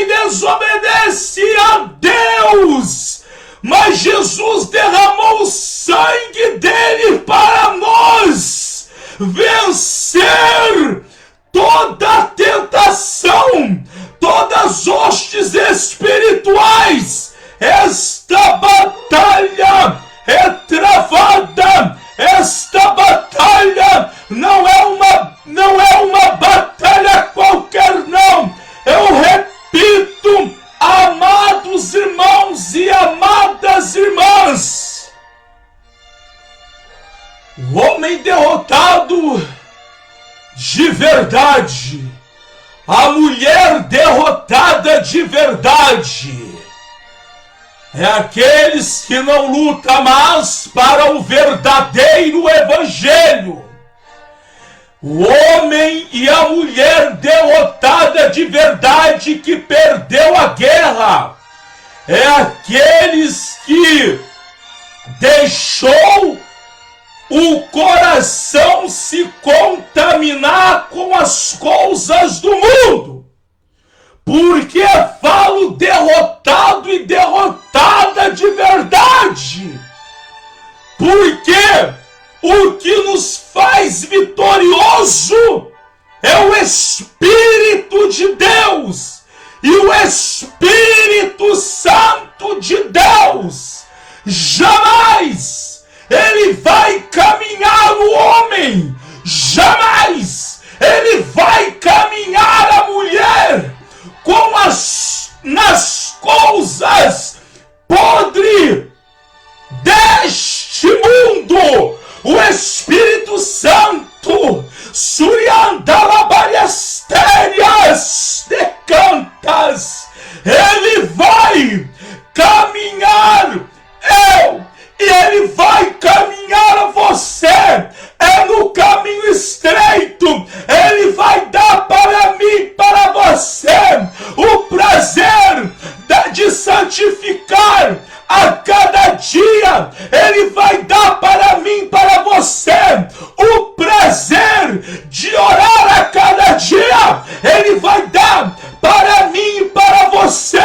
desobedece a Deus. Mas Jesus derramou o sangue dele para nós vencer toda a tentação, todas as hostes espirituais. Esta batalha é travada. Esta batalha não é uma batalha qualquer, não. Eu repito, amados irmãos e amadas irmãs, o homem derrotado de verdade, a mulher derrotada de verdade, é aqueles que não lutam mais para o verdadeiro evangelho. O homem e a mulher derrotada de verdade, que perdeu a guerra, é aqueles que deixou o coração se contaminar com as coisas do mundo. Porque falo derrotado e derrotada de verdade. Porque o que nos faz vitorioso é o Espírito de Deus. E o Espírito Santo de Deus jamais ele vai caminhar no homem, jamais ele vai caminhar a mulher com nas coisas podres deste mundo. O Espírito Santo Suriandalabariastérias decantas, ele vai caminhar e ele vai caminhar a você, é no caminho estreito, ele vai dar para mim, para você, o prazer de santificar a cada dia, ele vai dar para mim, para você, o prazer de orar a cada dia, ele vai dar para mim e para você,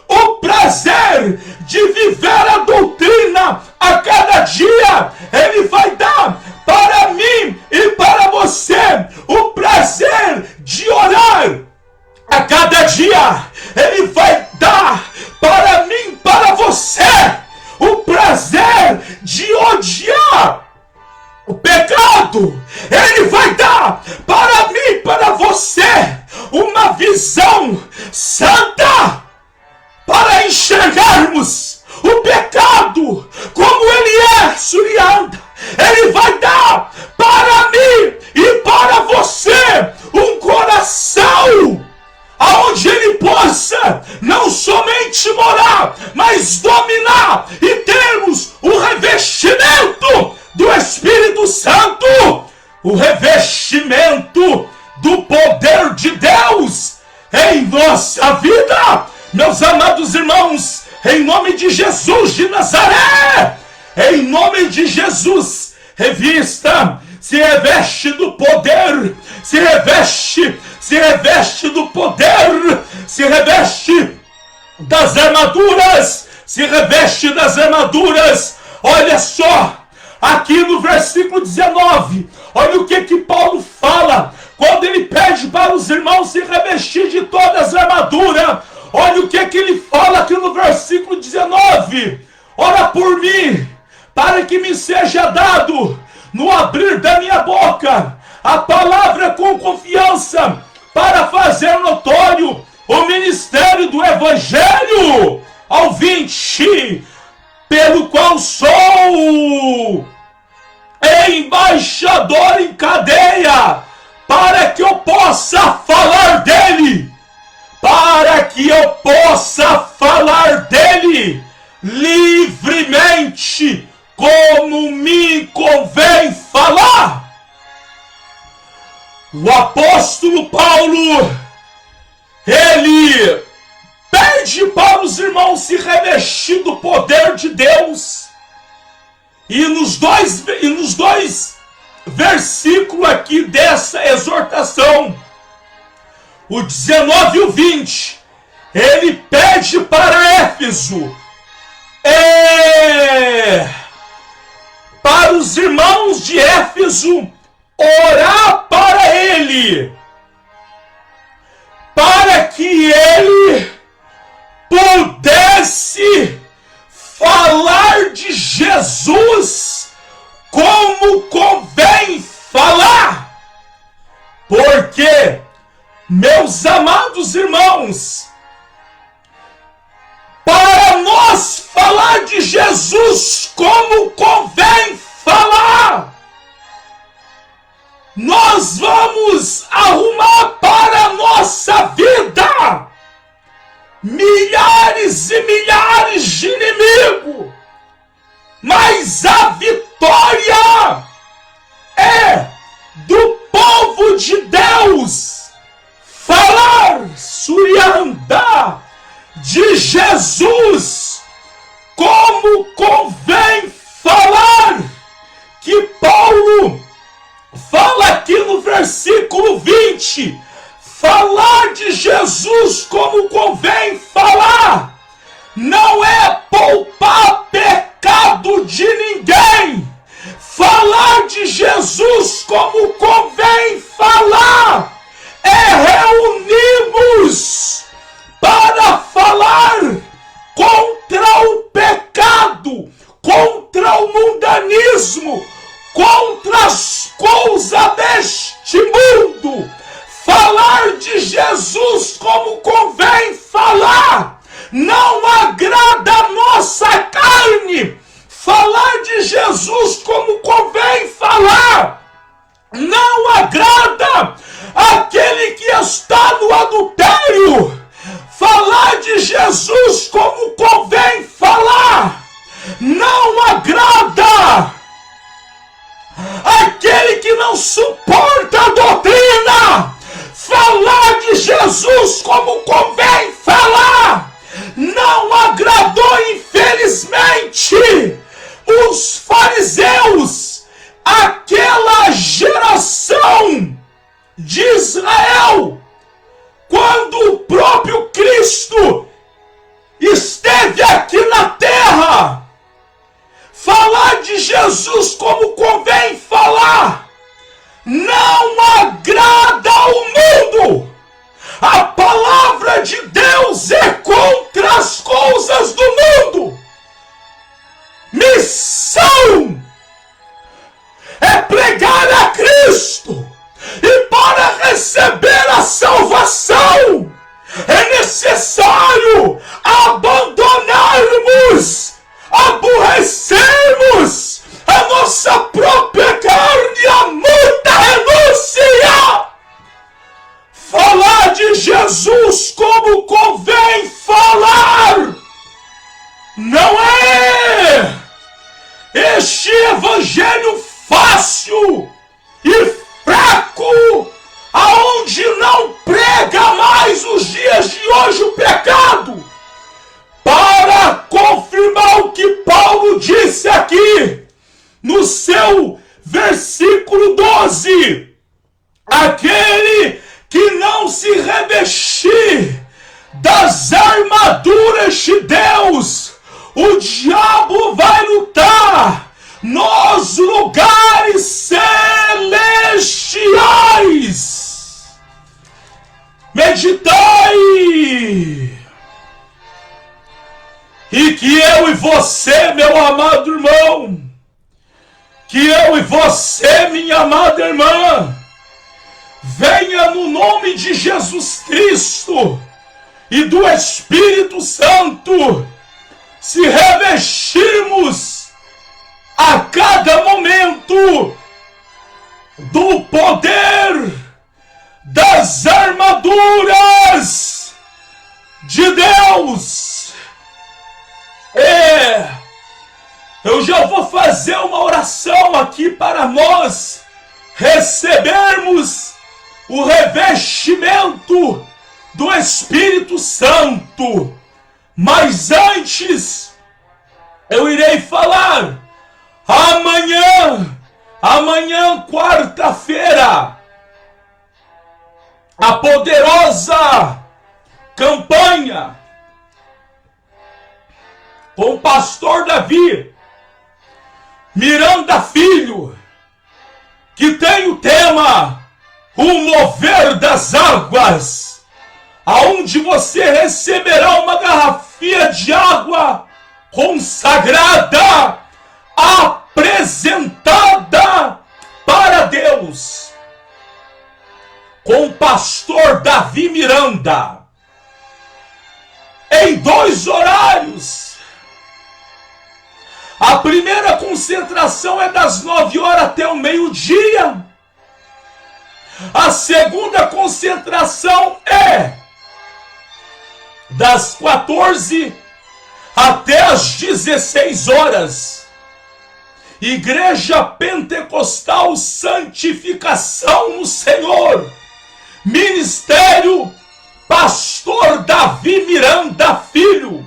o prazer de viver a doutrina a cada dia, ele vai dar para mim e para você, o prazer de orar a cada dia, ele vai dar para mim, para você, o prazer de odiar o pecado, ele vai dar para mim, para você, uma visão santa para enxergarmos o pecado como ele é, Surianda. Ele vai dar para mim e para você um coração aonde ele possa não somente morar, mas dominar e termos o revestimento do Espírito Santo, o revestimento do poder de Deus em nossa vida. Meus amados irmãos, em nome de Jesus de Nazaré, em nome de Jesus, revista, se reveste do poder, se reveste do poder, se reveste das armaduras, se reveste das armaduras. Olha só, aqui no versículo 19, olha o que Paulo fala, quando ele pede para os irmãos se revestir de todas as armaduras. Olha o que ele fala aqui no versículo 19, ora por mim, para que me seja dado, no abrir da minha boca, a palavra com confiança, para fazer notório o ministério do Evangelho ao 20, pelo qual sou embaixador em cadeia, para que eu possa falar dele, livremente, como me convém falar. O apóstolo Paulo, ele pede para os irmãos se revestir do poder de Deus. E nos dois versículos aqui dessa exortação, o 19 e o 20, ele pede para Éfeso, para os irmãos de Éfeso, orar para ele, para que ele pudesse falar de Jesus como convém falar. Porque, meus amados irmãos, para nós falar de Jesus como convém falar, nós vamos arrumar para a nossa vida milhares e milhares de inimigos, mas a vitória é do povo de Deus falar, Surianda, de Jesus versículo 20, falar de Jesus como convém falar, não é poupar pecado de ninguém. Falar de Jesus como convém falar é reunirmos para falar contra o pecado, contra o mundanismo, contra as coisas deste mundo. Falar de Jesus como convém falar não agrada a nossa carne. Falar de Jesus como convém falar não agrada aquele que está no adultério. Falar de Jesus como convém falar não agrada aquele que não suporta a doutrina. Falar de Jesus como convém falar não agradou, infelizmente, os fariseus, aquela geração de Israel, quando o próprio Cristo esteve aqui na terra. Falar de Jesus como convém falar não agrada ao mundo. A palavra de Deus é contra as coisas do mundo. Missão é pregar a Cristo, e para receber a salvação é necessário abandonarmos, aborrecermos a nossa própria carne, a muita renúncia. Falar de Jesus como convém falar não é este evangelho fácil e fraco, aonde não prega mais os dias de hoje o pecado. Para confirmar o que Paulo disse aqui no seu versículo 12, aquele que não se revestir das armaduras de Deus, o diabo vai lutar nos lugares celestiais. Meditai, e que eu e você, meu amado irmão, que eu e você, minha amada irmã, venha no nome de Jesus Cristo e do Espírito Santo se revestirmos a cada momento do poder das armaduras de Deus. Eu já vou fazer uma oração aqui para nós recebermos o revestimento do Espírito Santo. Mas antes, eu irei falar amanhã, quarta-feira, a poderosa campanha com o pastor Davi Miranda Filho, que tem o tema O Mover das Águas, aonde você receberá uma garrafinha de água consagrada, apresentada para Deus, com o pastor Davi Miranda, em 2 horários. A primeira concentração é das 9 horas até o meio-dia. A segunda concentração é das 14 até as 16 horas. Igreja Pentecostal Santificação no Senhor, Ministério Pastor Davi Miranda Filho,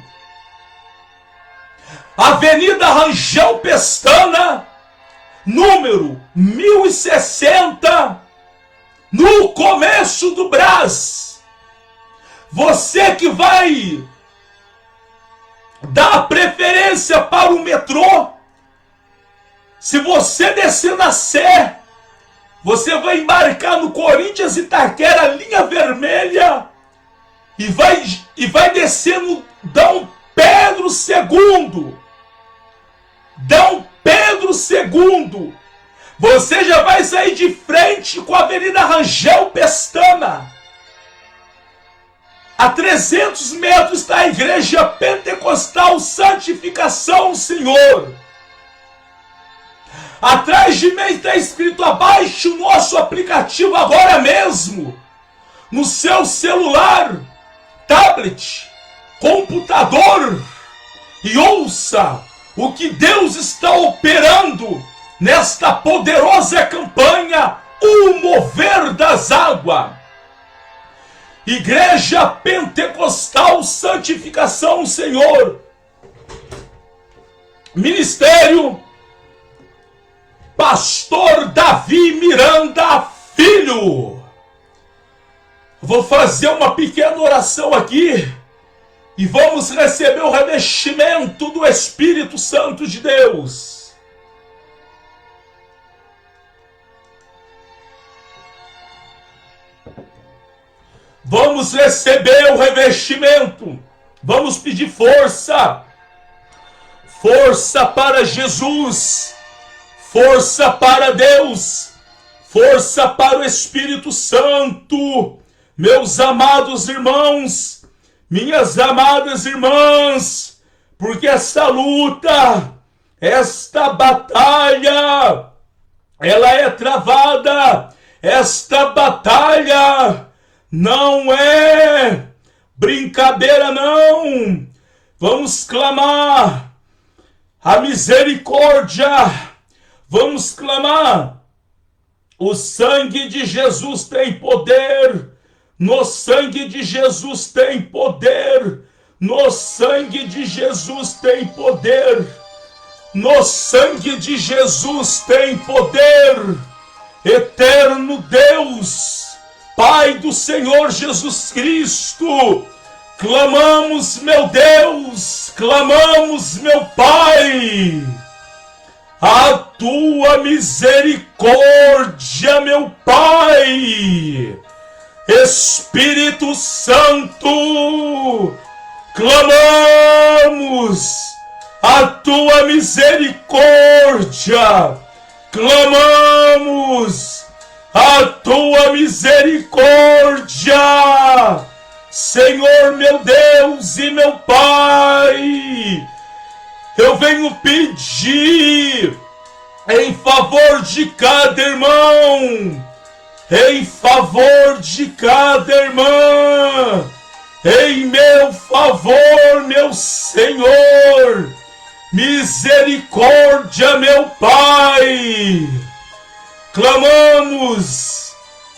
Avenida Rangel Pestana, número 1060, no começo do Brás. Você que vai dar preferência para o metrô, se você descer na Sé, você vai embarcar no Corinthians Itaquera, linha vermelha, e vai descer no D. Pedro II. D. Pedro II. Você já vai sair de frente com a Avenida Rangel Pestana. A 300 metros está a Igreja Pentecostal Santificação Senhor. Atrás de mim está escrito: abaixe o nosso aplicativo agora mesmo, no seu celular, tablet, computador, e ouça o que Deus está operando nesta poderosa campanha, o mover das águas. Igreja Pentecostal Santificação Senhor, Ministério Pastor Davi Miranda Filho. Vou fazer uma pequena oração aqui e vamos receber o revestimento do Espírito Santo de Deus. Vamos receber o revestimento. Vamos pedir força. Força para Jesus. Força para Deus. Força para o Espírito Santo. Meus amados irmãos, minhas amadas irmãs, porque essa luta, esta batalha, ela é travada. Esta batalha não é brincadeira, não. Vamos clamar a misericórdia. Vamos clamar. O sangue de Jesus tem poder. No sangue de Jesus tem poder. No sangue de Jesus tem poder. No sangue de Jesus tem poder. Eterno Deus, Pai do Senhor Jesus Cristo, clamamos, meu Deus, clamamos, meu Pai, a tua misericórdia, meu Pai. Espírito Santo, clamamos a tua misericórdia, clamamos a tua misericórdia, Senhor meu Deus e meu Pai. Eu venho pedir em favor de cada irmão, em favor de cada irmã, em meu favor, meu Senhor, misericórdia, meu Pai. Clamamos,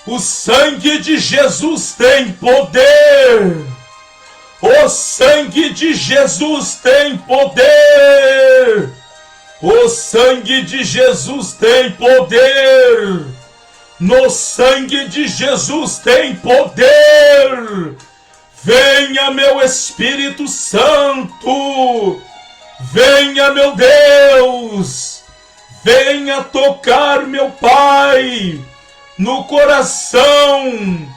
o sangue de Jesus tem poder. O sangue de Jesus tem poder. O sangue de Jesus tem poder. No sangue de Jesus tem poder. Venha, meu Espírito Santo. Venha, meu Deus. Venha tocar, meu Pai, no coração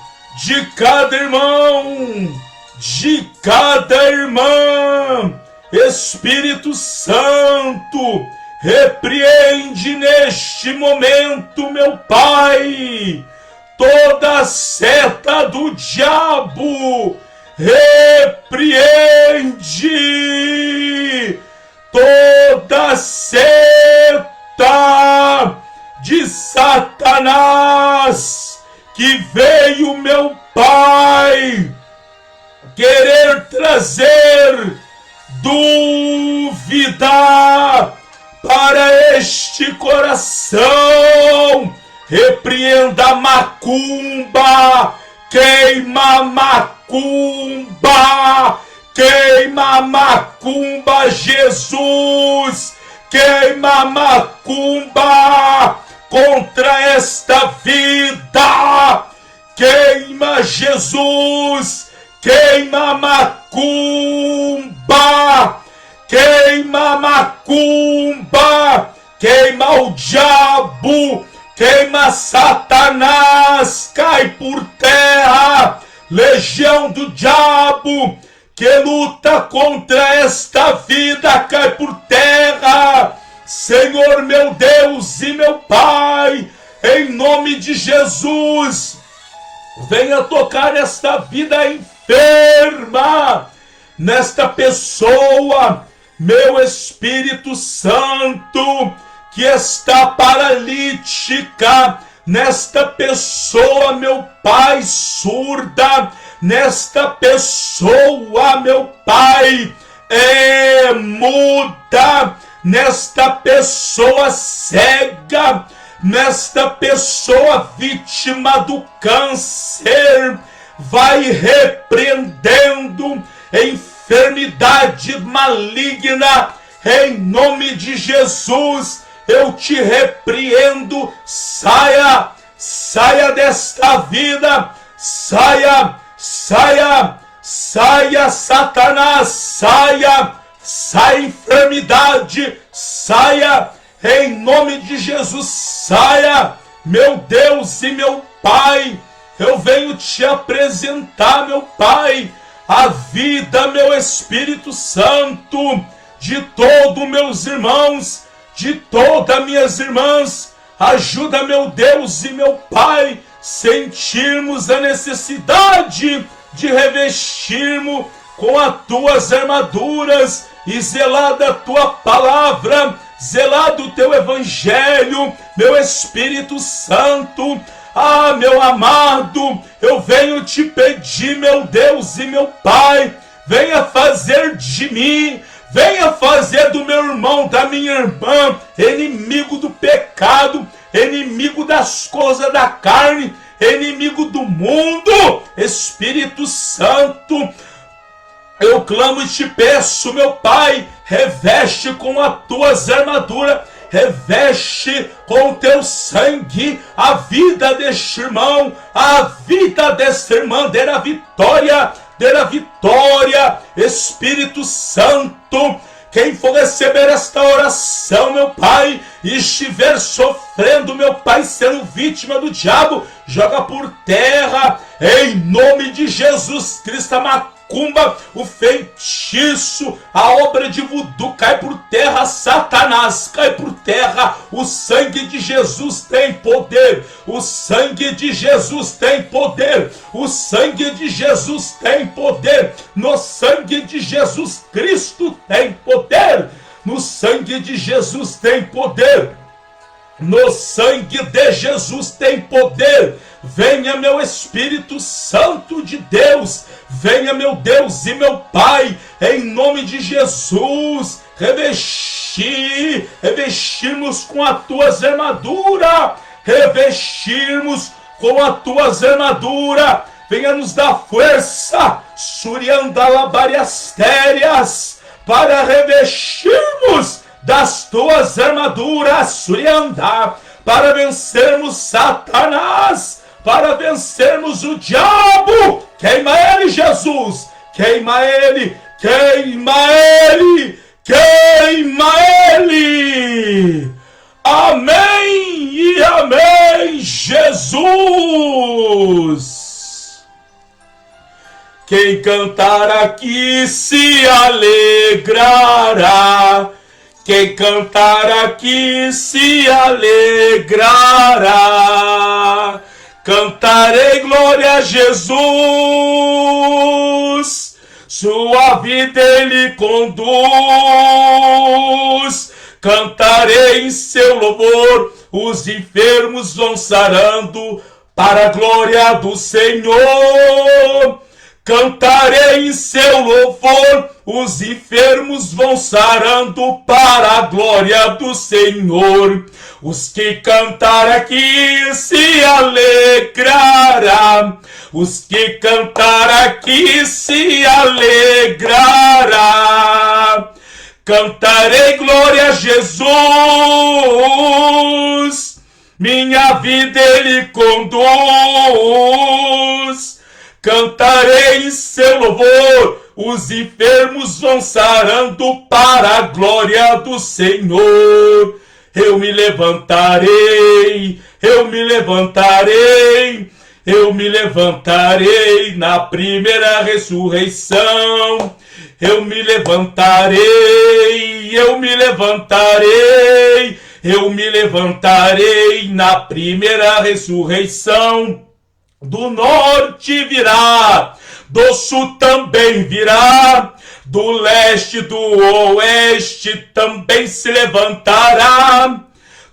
de cada irmão, de cada irmã. Espírito Santo, repreende neste momento, meu Pai, toda seta do diabo. Repreende toda seta de Satanás que veio, meu Pai, querer trazer dúvida para este coração. Repreenda a macumba, queima a macumba, queima a macumba, Jesus, queima a macumba contra esta vida, queima, Jesus, queima macumba, queima macumba, queima o diabo, queima Satanás, cai por terra, legião do diabo que luta contra esta vida, cai por terra, Senhor meu Deus e meu Pai, em nome de Jesus, venha tocar esta vida enferma, nesta pessoa, meu Espírito Santo, que está paralítica, nesta pessoa, meu Pai, surda, nesta pessoa, meu Pai, muda, nesta pessoa cega, nesta pessoa vítima do câncer, vai repreendendo enfermidade maligna, em nome de Jesus, eu te repreendo, saia, saia desta vida, saia, saia, saia, Satanás, saia, saia enfermidade, saia, em nome de Jesus, saia, meu Deus e meu Pai, eu venho te apresentar, meu Pai, a vida, meu Espírito Santo, de todos meus irmãos, de todas minhas irmãs, ajuda, meu Deus e meu Pai, sentirmos a necessidade de revestirmos com as tuas armaduras e zelar da tua palavra, zelar do teu evangelho, meu Espírito Santo. Ah, meu amado, eu venho te pedir, meu Deus e meu Pai, venha fazer de mim, venha fazer do meu irmão, da minha irmã, inimigo do pecado, inimigo das coisas da carne, inimigo do mundo. Espírito Santo, eu clamo e te peço, meu Pai, reveste com as tuas armaduras, reveste com teu sangue a vida deste irmão, a vida desta irmã, dê a vitória, Espírito Santo. Quem for receber esta oração, meu Pai, e estiver sofrendo, meu Pai, sendo vítima do diabo, joga por terra, em nome de Jesus Cristo, a macumba, o feitiço, a obra de voodoo, cai por terra, Satanás, cai por terra, o sangue de Jesus tem poder, o sangue de Jesus tem poder, o sangue de Jesus tem poder, no sangue de Jesus Cristo tem poder, no sangue de Jesus tem poder, no sangue de Jesus tem poder. Venha, meu Espírito Santo de Deus, venha, meu Deus e meu Pai, em nome de Jesus, revestirmos com as tuas armaduras, revestirmos com as tuas armaduras, venha nos dar força, suriandalabariastérias, para revestirmos das tuas armaduras, suriandá, para vencermos Satanás, para vencermos o diabo. Queima ele, Jesus, queima ele, queima ele, queima ele. Amém e amém, Jesus. Quem cantar aqui se alegrará. Quem cantar aqui se alegrará. Cantarei glória a Jesus, sua vida ele conduz. Cantarei em seu louvor, os enfermos vão sarando para a glória do Senhor. Cantarei em seu louvor, os enfermos vão sarando para a glória do Senhor. Os que cantar aqui se alegrará. Os que cantar aqui se alegrará. Cantarei glória a Jesus, minha vida Ele conduz. Cantarei em seu louvor, os enfermos vão sarando para a glória do Senhor. Eu me levantarei, eu me levantarei, eu me levantarei na primeira ressurreição. Eu me levantarei, eu me levantarei, eu me levantarei na primeira ressurreição. Do norte virá, do sul também virá, do leste, do oeste também se levantará.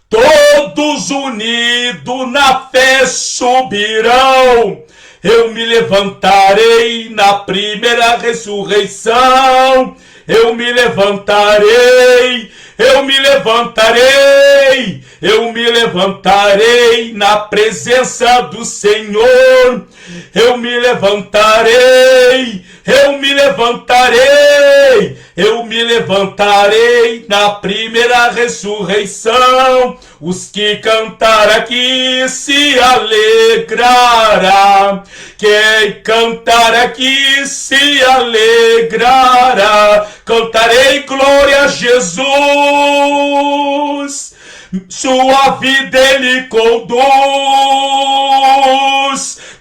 Todos unidos na fé subirão. Eu me levantarei na primeira ressurreição. Eu me levantarei, eu me levantarei, eu me levantarei na presença do Senhor. Eu me levantarei, eu me levantarei, eu me levantarei na primeira ressurreição. Os que cantar aqui se alegrará. Quem cantar aqui se alegrará. Cantarei glória a Jesus. Sua vida Ele conduz.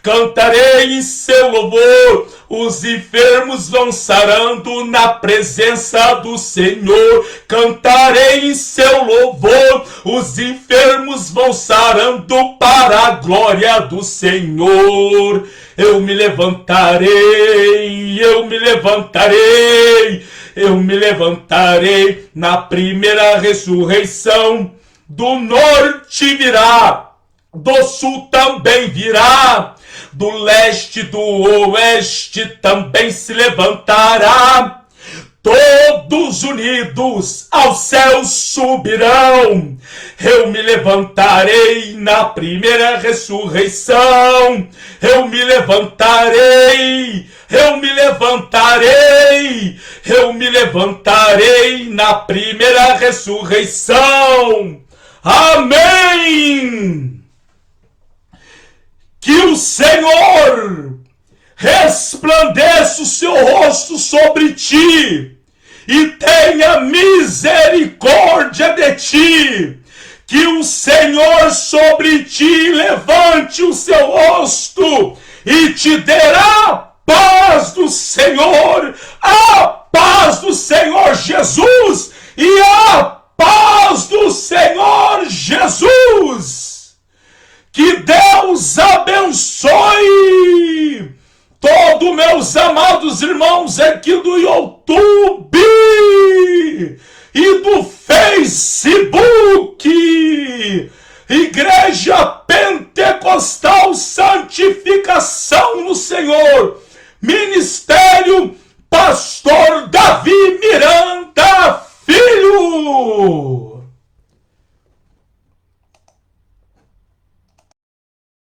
Cantarei em seu louvor, os enfermos vão sarando na presença do Senhor. Cantarei em seu louvor, os enfermos vão sarando para a glória do Senhor. Eu me levantarei, eu me levantarei, eu me levantarei na primeira ressurreição. Do norte virá, do sul também virá, do leste, do oeste também se levantará. Todos unidos ao céu subirão. Eu me levantarei na primeira ressurreição. Eu me levantarei, eu me levantarei, eu me levantarei na primeira ressurreição. Amém! Que o Senhor resplandeça o seu rosto sobre ti e tenha misericórdia de ti. Que o Senhor sobre ti levante o seu rosto e te dará paz do Senhor, a paz do Senhor Jesus e a paz do Senhor Jesus. Que Deus abençoe todos meus amados irmãos aqui do YouTube e do Facebook. Igreja Pentecostal Santificação no Senhor. Ministério Pastor